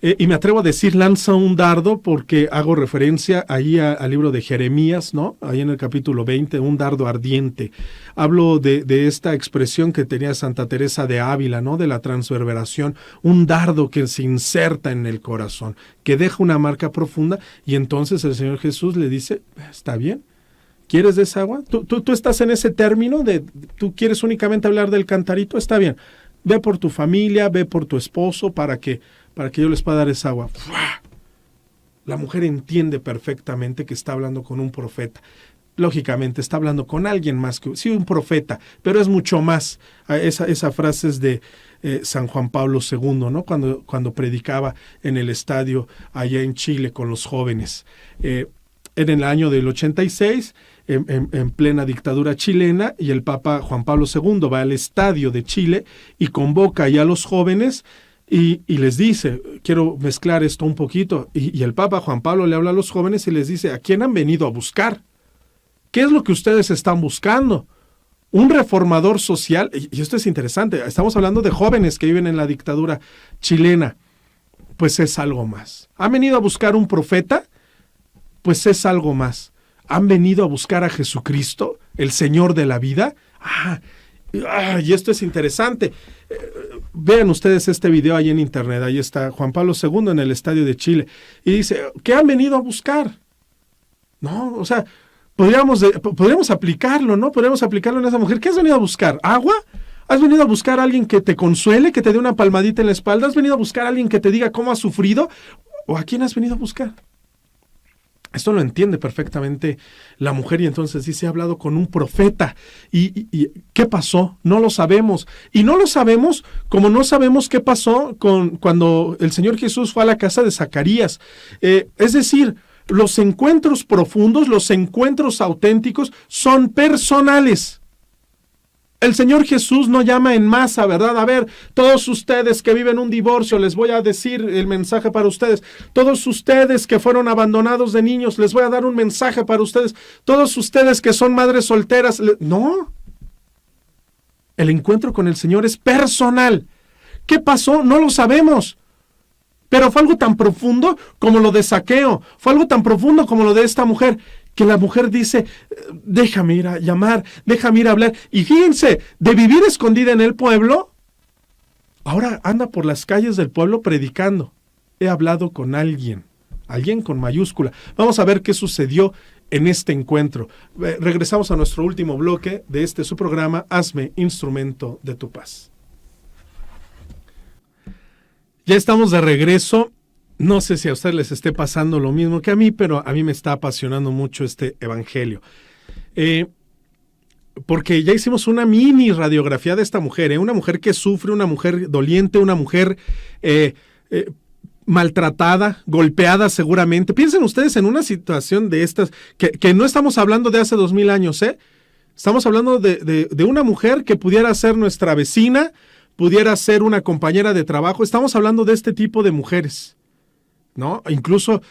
Y me atrevo a decir lanza un dardo porque hago referencia ahí al libro de Jeremías, ¿no? Ahí en el capítulo 20, un dardo ardiente. Hablo de esta expresión que tenía Santa Teresa de Ávila, ¿no? De la transverberación, un dardo que se inserta en el corazón, que deja una marca profunda, y entonces el Señor Jesús le dice, está bien, ¿quieres de esa agua? ¿Tú estás en ese término de, tú quieres únicamente hablar del cantarito? Está bien, ve por tu familia, ve por tu esposo para que yo les pueda dar esa agua. La mujer entiende perfectamente que está hablando con un profeta. Lógicamente, está hablando con alguien más que, sí, un profeta, pero es mucho más. Esa frase es de San Juan Pablo II, ¿no? Cuando predicaba en el estadio allá en Chile con los jóvenes. En el año del 86, en plena dictadura chilena, y el Papa Juan Pablo II va al estadio de Chile y convoca ya a los jóvenes y les dice, quiero mezclar esto un poquito, y el Papa Juan Pablo le habla a los jóvenes y les dice, ¿a quién han venido a buscar? ¿Qué es lo que ustedes están buscando? ¿Un reformador social? Y esto es interesante, estamos hablando de jóvenes que viven en la dictadura chilena. Pues es algo más. ¿Han venido a buscar un profeta? Pues es algo más. ¿Han venido a buscar a Jesucristo, el Señor de la vida? Y esto es interesante. Vean ustedes este video ahí en internet. Ahí está Juan Pablo II en el estadio de Chile. Y dice, ¿qué han venido a buscar? No, o sea, podríamos aplicarlo, ¿no? Podríamos aplicarlo en esa mujer. ¿Qué has venido a buscar? ¿Agua? ¿Has venido a buscar a alguien que te consuele, que te dé una palmadita en la espalda? ¿Has venido a buscar a alguien que te diga cómo has sufrido? ¿O a quién has venido a buscar? Esto lo entiende perfectamente la mujer y entonces dice, he hablado con un profeta. ¿Y qué pasó? No lo sabemos. Y no lo sabemos como no sabemos qué pasó cuando el Señor Jesús fue a la casa de Zacarías. Es decir, los encuentros profundos, los encuentros auténticos son personales. El Señor Jesús no llama en masa, ¿verdad? A ver, todos ustedes que viven un divorcio, les voy a decir el mensaje para ustedes. Todos ustedes que fueron abandonados de niños, les voy a dar un mensaje para ustedes. Todos ustedes que son madres solteras, no. El encuentro con el Señor es personal. ¿Qué pasó? No lo sabemos. Pero fue algo tan profundo como lo de Zaqueo. Fue algo tan profundo como lo de esta mujer, que la mujer dice, déjame ir a llamar, déjame ir a hablar. Y fíjense, de vivir escondida en el pueblo, ahora anda por las calles del pueblo predicando. He hablado con alguien con mayúscula. Vamos a ver qué sucedió en este encuentro. Regresamos a nuestro último bloque de su programa, Hazme instrumento de tu paz. Ya estamos de regreso. No sé si a ustedes les esté pasando lo mismo que a mí, pero a mí me está apasionando mucho este evangelio. Porque ya hicimos una mini radiografía de esta mujer, una mujer que sufre, una mujer doliente, una mujer maltratada, golpeada seguramente. Piensen ustedes en una situación de estas, que no estamos hablando de hace 2000 años, Estamos hablando de una mujer que pudiera ser nuestra vecina, pudiera ser una compañera de trabajo. Estamos hablando de este tipo de mujeres, ¿no? Incluso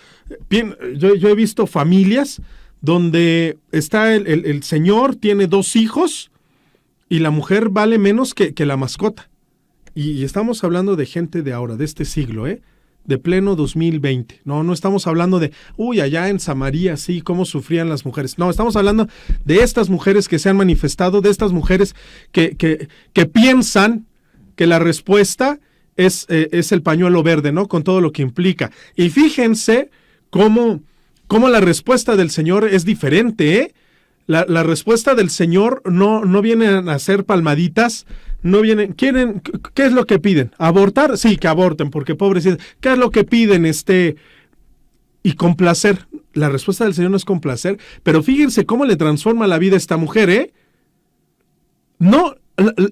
yo he visto familias donde está el señor, tiene 2 hijos y la mujer vale menos que la mascota. Y estamos hablando de gente de ahora, de este siglo, de pleno 2020. No estamos hablando de, allá en Samaria, sí, cómo sufrían las mujeres. No, estamos hablando de estas mujeres que se han manifestado, de estas mujeres que piensan que la respuesta es el pañuelo verde, ¿no? Con todo lo que implica. Y fíjense cómo la respuesta del Señor es diferente, La respuesta del Señor no viene a hacer palmaditas, no vienen, ¿qué es lo que piden? ¿Abortar? Sí, que aborten, porque pobrecitos. ¿Qué es lo que piden? Y complacer. La respuesta del Señor no es complacer, pero fíjense cómo le transforma la vida a esta mujer, No,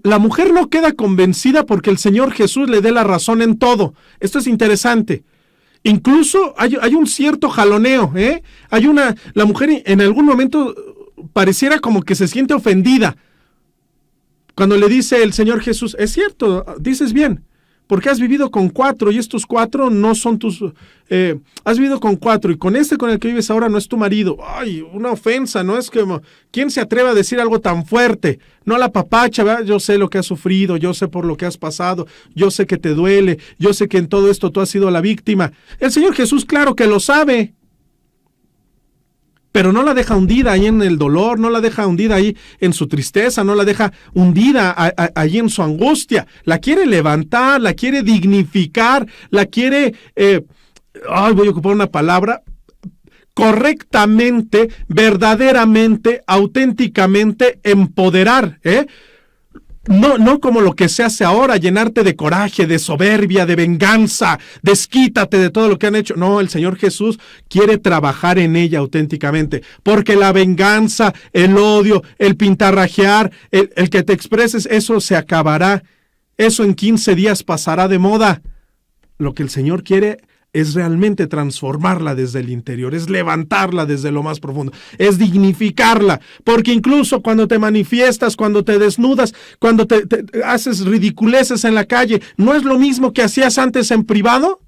la mujer no queda convencida porque el Señor Jesús le dé la razón en todo. Esto es interesante. Incluso hay un cierto jaloneo, la mujer en algún momento pareciera como que se siente ofendida. Cuando le dice el Señor Jesús, es cierto, dices bien, porque has vivido con 4 y estos 4 no son tus... has vivido con 4 y con con el que vives ahora no es tu marido. Ay, una ofensa, ¿no? Es que... ¿Quién se atreve a decir algo tan fuerte? No la papacha, ¿verdad? Yo sé lo que has sufrido, yo sé por lo que has pasado, yo sé que te duele, yo sé que en todo esto tú has sido la víctima. El Señor Jesús, claro que lo sabe. Pero no la deja hundida ahí en el dolor, no la deja hundida ahí en su tristeza, no la deja hundida ahí en su angustia. La quiere levantar, la quiere dignificar, la quiere, voy a ocupar una palabra, correctamente, verdaderamente, auténticamente empoderar, No como lo que se hace ahora, llenarte de coraje, de soberbia, de venganza, desquítate de todo lo que han hecho. No, el Señor Jesús quiere trabajar en ella auténticamente, porque la venganza, el odio, el pintarrajear, el que te expreses, eso se acabará. Eso en 15 días pasará de moda. Lo que el Señor quiere es realmente transformarla desde el interior, es levantarla desde lo más profundo, es dignificarla, porque incluso cuando te manifiestas, cuando te desnudas, cuando te haces ridiculeces en la calle, ¿no es lo mismo que hacías antes en privado?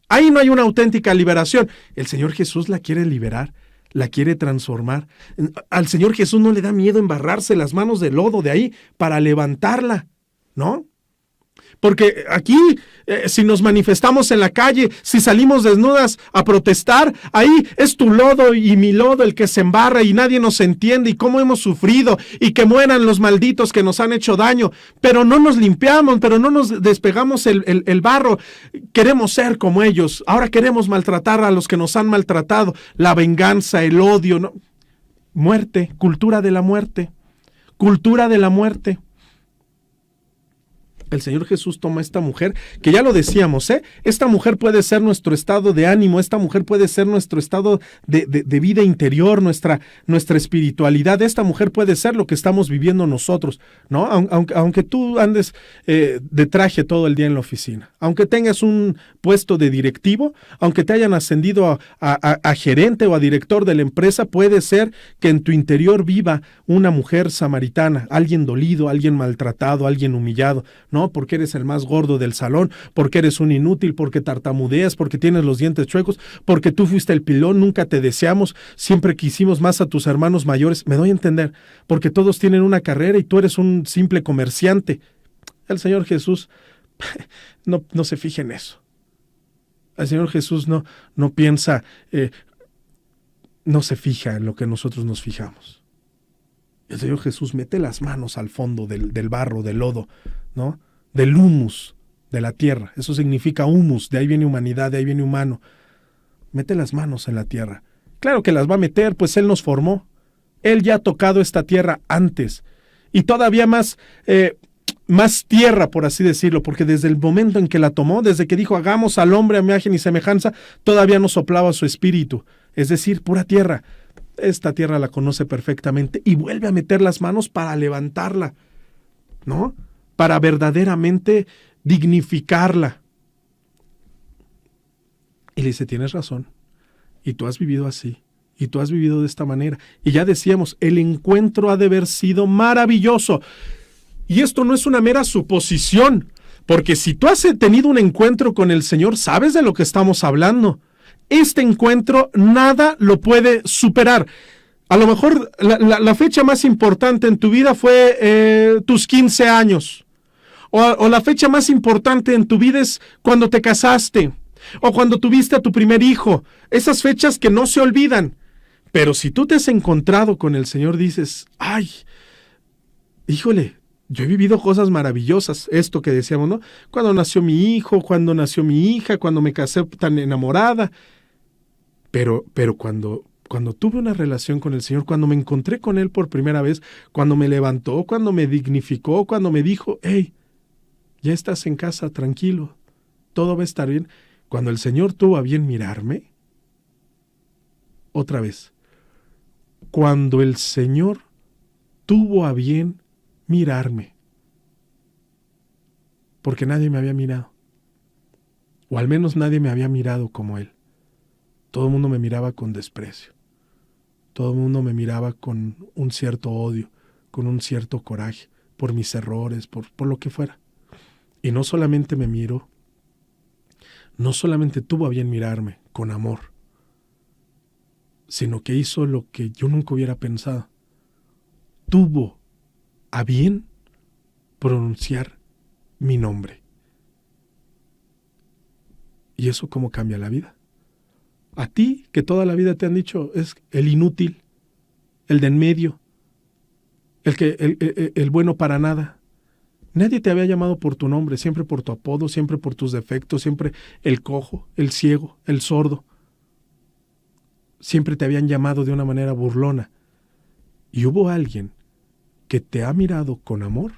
Ahí no hay una auténtica liberación. El Señor Jesús la quiere liberar, la quiere transformar. Al Señor Jesús no le da miedo embarrarse las manos de lodo de ahí para levantarla, ¿no? Porque aquí, si nos manifestamos en la calle, si salimos desnudas a protestar, ahí es tu lodo y mi lodo el que se embarra y nadie nos entiende y cómo hemos sufrido y que mueran los malditos que nos han hecho daño, pero no nos limpiamos, pero no nos despegamos el barro. Queremos ser como ellos, ahora queremos maltratar a los que nos han maltratado, la venganza, el odio, ¿no? Muerte, cultura de la muerte, cultura de la muerte. El Señor Jesús toma a esta mujer, que ya lo decíamos, esta mujer puede ser nuestro estado de ánimo, esta mujer puede ser nuestro estado de vida interior, nuestra espiritualidad, esta mujer puede ser lo que estamos viviendo nosotros, ¿no? Aunque tú andes de traje todo el día en la oficina, aunque tengas un puesto de directivo, aunque te hayan ascendido a gerente o a director de la empresa, puede ser que en tu interior viva una mujer samaritana, alguien dolido, alguien maltratado, alguien humillado, ¿no? Porque eres el más gordo del salón, porque eres un inútil, porque tartamudeas, porque tienes los dientes chuecos, porque tú fuiste el pilón, nunca te deseamos, siempre quisimos más a tus hermanos mayores. Me doy a entender, porque todos tienen una carrera y tú eres un simple comerciante. El Señor Jesús no se fija en eso. El Señor Jesús no piensa, no se fija en lo que nosotros nos fijamos. El Señor Jesús mete las manos al fondo del barro, del lodo, ¿no? Del humus de la tierra. Eso significa humus, de ahí viene humanidad, de ahí viene humano. Mete las manos en la tierra. Claro que las va a meter, pues Él nos formó. Él ya ha tocado esta tierra antes. Y todavía más tierra, por así decirlo, porque desde el momento en que la tomó, desde que dijo, hagamos al hombre a imagen y semejanza, todavía no soplaba su espíritu. Es decir, pura tierra. Esta tierra la conoce perfectamente y vuelve a meter las manos para levantarla, ¿no? Para verdaderamente dignificarla. Y le dice, tienes razón, y tú has vivido así, y tú has vivido de esta manera. Y ya decíamos, el encuentro ha de haber sido maravilloso. Y esto no es una mera suposición, porque si tú has tenido un encuentro con el Señor, sabes de lo que estamos hablando. Este encuentro nada lo puede superar. A lo mejor la fecha más importante en tu vida fue tus 15 años. O la fecha más importante en tu vida es cuando te casaste. O cuando tuviste a tu primer hijo. Esas fechas que no se olvidan. Pero si tú te has encontrado con el Señor, dices, ay, híjole, yo he vivido cosas maravillosas. Esto que decíamos, ¿no? Cuando nació mi hijo, cuando nació mi hija, cuando me casé tan enamorada. Pero cuando tuve una relación con el Señor, cuando me encontré con Él por primera vez, cuando me levantó, cuando me dignificó, cuando me dijo, hey, ya estás en casa, tranquilo, todo va a estar bien. Cuando el Señor tuvo a bien mirarme, otra vez, cuando el Señor tuvo a bien mirarme, porque nadie me había mirado, o al menos nadie me había mirado como Él. Todo el mundo me miraba con desprecio. Todo el mundo me miraba con un cierto odio, con un cierto coraje, por mis errores, por lo que fuera. Y no solamente me miró, no solamente tuvo a bien mirarme con amor, sino que hizo lo que yo nunca hubiera pensado. Tuvo a bien pronunciar mi nombre. ¿Y eso cómo cambia la vida? A ti, que toda la vida te han dicho es el inútil, el de en medio, el bueno para nada. Nadie te había llamado por tu nombre, siempre por tu apodo, siempre por tus defectos, siempre el cojo, el ciego, el sordo. Siempre te habían llamado de una manera burlona. Y hubo alguien que te ha mirado con amor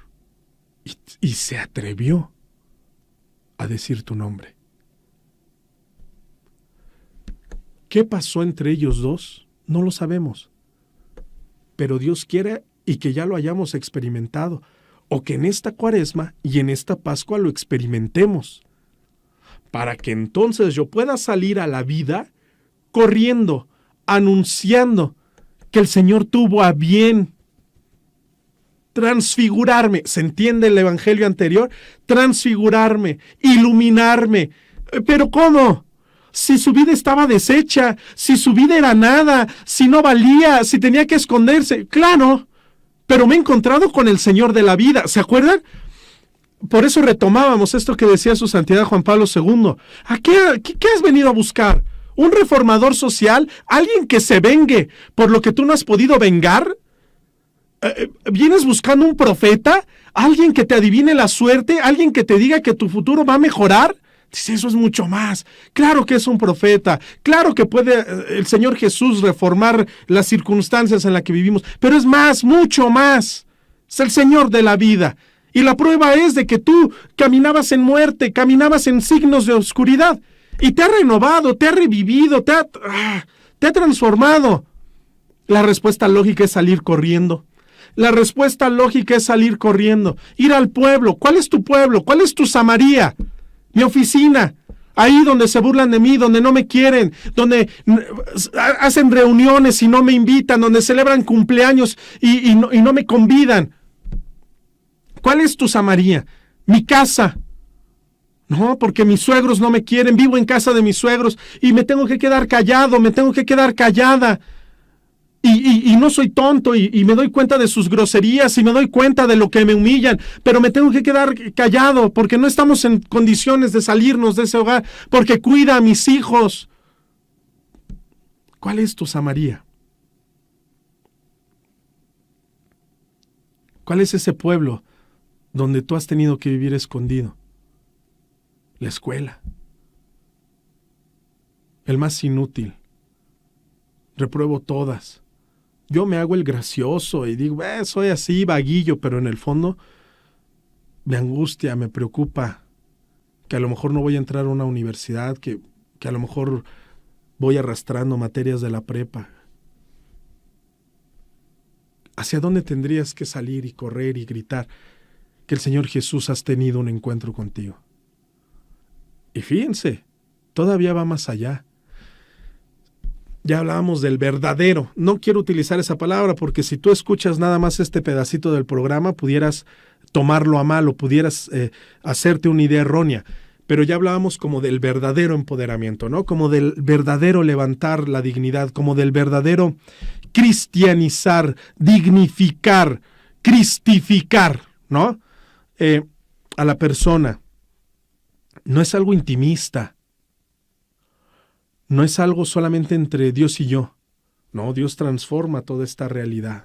y se atrevió a decir tu nombre. ¿Qué pasó entre ellos dos? No lo sabemos. Pero Dios quiere y que ya lo hayamos experimentado, o que en esta Cuaresma y en esta Pascua lo experimentemos, para que entonces yo pueda salir a la vida corriendo, anunciando que el Señor tuvo a bien transfigurarme. ¿Se entiende el evangelio anterior? Transfigurarme, iluminarme. ¿Pero cómo? Si su vida estaba deshecha, si su vida era nada, si no valía, si tenía que esconderse. Claro, pero me he encontrado con el Señor de la vida. ¿Se acuerdan? Por eso retomábamos esto que decía su santidad Juan Pablo II. ¿Qué has venido a buscar? ¿Un reformador social? ¿Alguien que se vengue por lo que tú no has podido vengar? ¿Vienes buscando un profeta? ¿Alguien que te adivine la suerte? ¿Alguien que te diga que tu futuro va a mejorar? Dice, eso es mucho más. Claro que es un profeta. Claro que puede el Señor Jesús reformar las circunstancias en las que vivimos. Pero es más, mucho más. Es el Señor de la vida. Y la prueba es de que tú caminabas en muerte, caminabas en signos de oscuridad. Y te ha renovado, te ha revivido, te ha transformado. La respuesta lógica es salir corriendo. La respuesta lógica es salir corriendo. Ir al pueblo. ¿Cuál es tu pueblo? ¿Cuál es tu Samaria? Mi oficina, ahí donde se burlan de mí, donde no me quieren, donde hacen reuniones y no me invitan, donde celebran cumpleaños y no me convidan. ¿Cuál es tu Samaria? Mi casa. No, porque mis suegros no me quieren, vivo en casa de mis suegros y me tengo que quedar callado, me tengo que quedar callada. Y no soy tonto y me doy cuenta de sus groserías y me doy cuenta de lo que me humillan, pero me tengo que quedar callado porque no estamos en condiciones de salirnos de ese hogar, porque cuida a mis hijos. ¿Cuál es tu Samaria? ¿Cuál es ese pueblo donde tú has tenido que vivir escondido? La escuela. El más inútil. Repruebo todas. Yo me hago el gracioso y digo, soy así, vaguillo, pero en el fondo me angustia, me preocupa que a lo mejor no voy a entrar a una universidad, que a lo mejor voy arrastrando materias de la prepa. ¿Hacia dónde tendrías que salir y correr y gritar que el Señor Jesús has tenido un encuentro contigo? Y fíjense, todavía va más allá. Ya hablábamos del verdadero. No quiero utilizar esa palabra porque si tú escuchas nada más este pedacito del programa, pudieras tomarlo a mal o pudieras hacerte una idea errónea. Pero ya hablábamos como del verdadero empoderamiento, ¿no? Como del verdadero levantar la dignidad, como del verdadero cristianizar, dignificar, cristificar, ¿no? A la persona. No es algo intimista. No es algo solamente entre Dios y yo. No, Dios transforma toda esta realidad.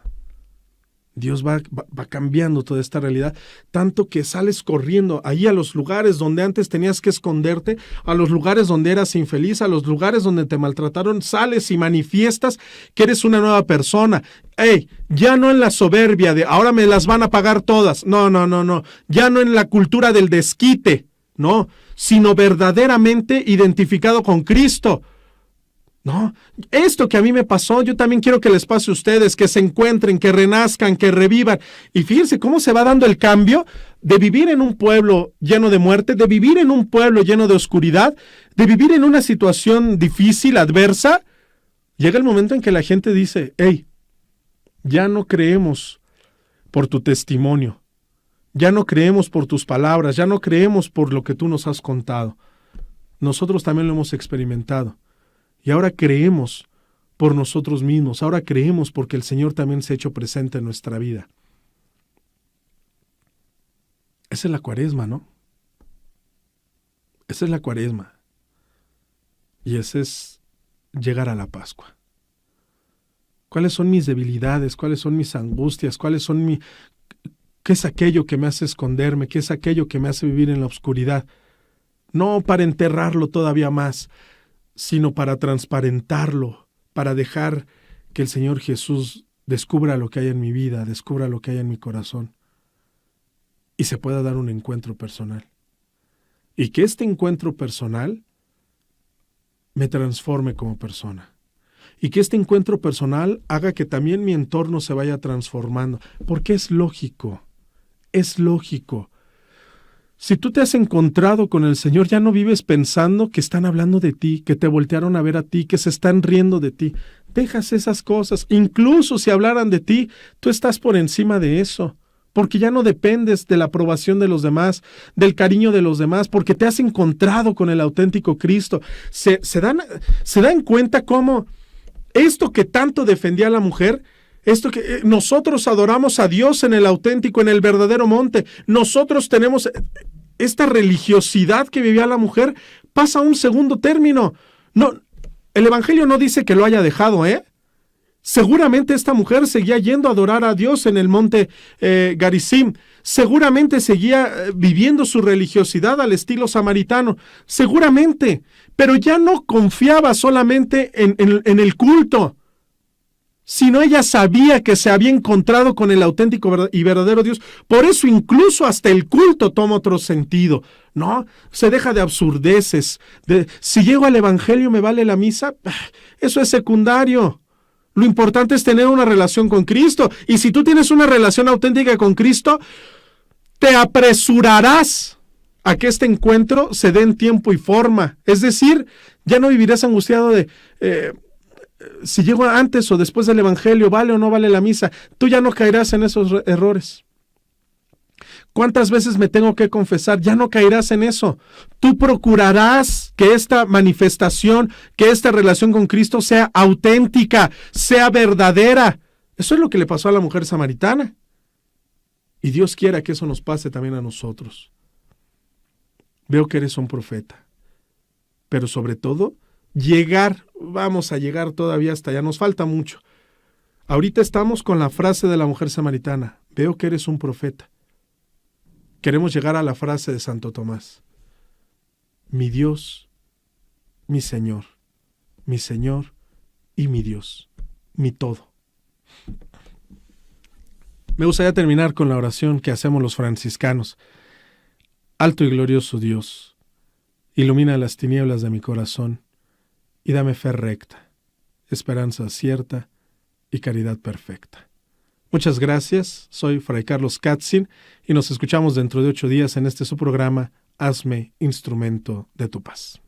Dios va cambiando toda esta realidad, tanto que sales corriendo ahí a los lugares donde antes tenías que esconderte, a los lugares donde eras infeliz, a los lugares donde te maltrataron, sales y manifiestas que eres una nueva persona. Ya no en la soberbia de ahora me las van a pagar todas. No. Ya no en la cultura del desquite, no, sino verdaderamente identificado con Cristo. No, esto que a mí me pasó, yo también quiero que les pase a ustedes, que se encuentren, que renazcan, que revivan. Y fíjense cómo se va dando el cambio de vivir en un pueblo lleno de muerte, de vivir en un pueblo lleno de oscuridad, de vivir en una situación difícil, adversa. Llega el momento en que la gente dice, ya no creemos por tu testimonio, Ya no creemos por tus palabras, ya no creemos por lo que tú nos has contado. Nosotros también lo hemos experimentado. Y ahora creemos por nosotros mismos, ahora creemos porque el Señor también se ha hecho presente en nuestra vida. Esa es la Cuaresma, ¿no? Esa es la Cuaresma. Y ese es llegar a la Pascua. ¿Cuáles son mis debilidades? ¿Cuáles son mis angustias? ¿Qué es aquello que me hace esconderme? ¿Qué es aquello que me hace vivir en la oscuridad? No para enterrarlo todavía más, sino para transparentarlo, para dejar que el Señor Jesús descubra lo que hay en mi vida, descubra lo que hay en mi corazón y se pueda dar un encuentro personal. Y que este encuentro personal me transforme como persona. Y que este encuentro personal haga que también mi entorno se vaya transformando. Porque es lógico, es lógico. Si tú te has encontrado con el Señor, ya no vives pensando que están hablando de ti, que te voltearon a ver a ti, que se están riendo de ti. Dejas esas cosas. Incluso si hablaran de ti, tú estás por encima de eso. Porque ya no dependes de la aprobación de los demás, del cariño de los demás, porque te has encontrado con el auténtico Cristo. Se dan cuenta cómo esto que tanto defendía a la mujer, esto que nosotros adoramos a Dios en el auténtico, en el verdadero monte, nosotros tenemos esta religiosidad que vivía la mujer, pasa a un segundo término. No, el Evangelio no dice que lo haya dejado, Seguramente esta mujer seguía yendo a adorar a Dios en el monte Garizim. Seguramente seguía viviendo su religiosidad al estilo samaritano. Seguramente. Pero ya no confiaba solamente en el culto, sino ella sabía que se había encontrado con el auténtico y verdadero Dios. Por eso incluso hasta el culto toma otro sentido, ¿no? Se deja de absurdeces. Si llego al Evangelio, ¿me vale la misa? Eso es secundario. Lo importante es tener una relación con Cristo. Y si tú tienes una relación auténtica con Cristo, te apresurarás a que este encuentro se dé en tiempo y forma. Es decir, ya no vivirás angustiado de si llego antes o después del Evangelio, ¿vale o no vale la misa? Tú ya no caerás en esos errores. ¿Cuántas veces me tengo que confesar? Ya no caerás en eso. Tú procurarás que esta manifestación, que esta relación con Cristo sea auténtica, sea verdadera. Eso es lo que le pasó a la mujer samaritana. Y Dios quiera que eso nos pase también a nosotros. Veo que eres un profeta. Pero sobre todo, vamos a llegar todavía hasta allá. Nos falta mucho. Ahorita estamos con la frase de la mujer samaritana. Veo que eres un profeta. Queremos llegar a la frase de Santo Tomás. Mi Dios, mi Señor y mi Dios, mi todo. Me gustaría terminar con la oración que hacemos los franciscanos. Alto y glorioso Dios, ilumina las tinieblas de mi corazón y dame fe recta, esperanza cierta y caridad perfecta. Muchas gracias, soy Fray Carlos Katzin y nos escuchamos dentro de 8 días en su programa Hazme instrumento de tu paz.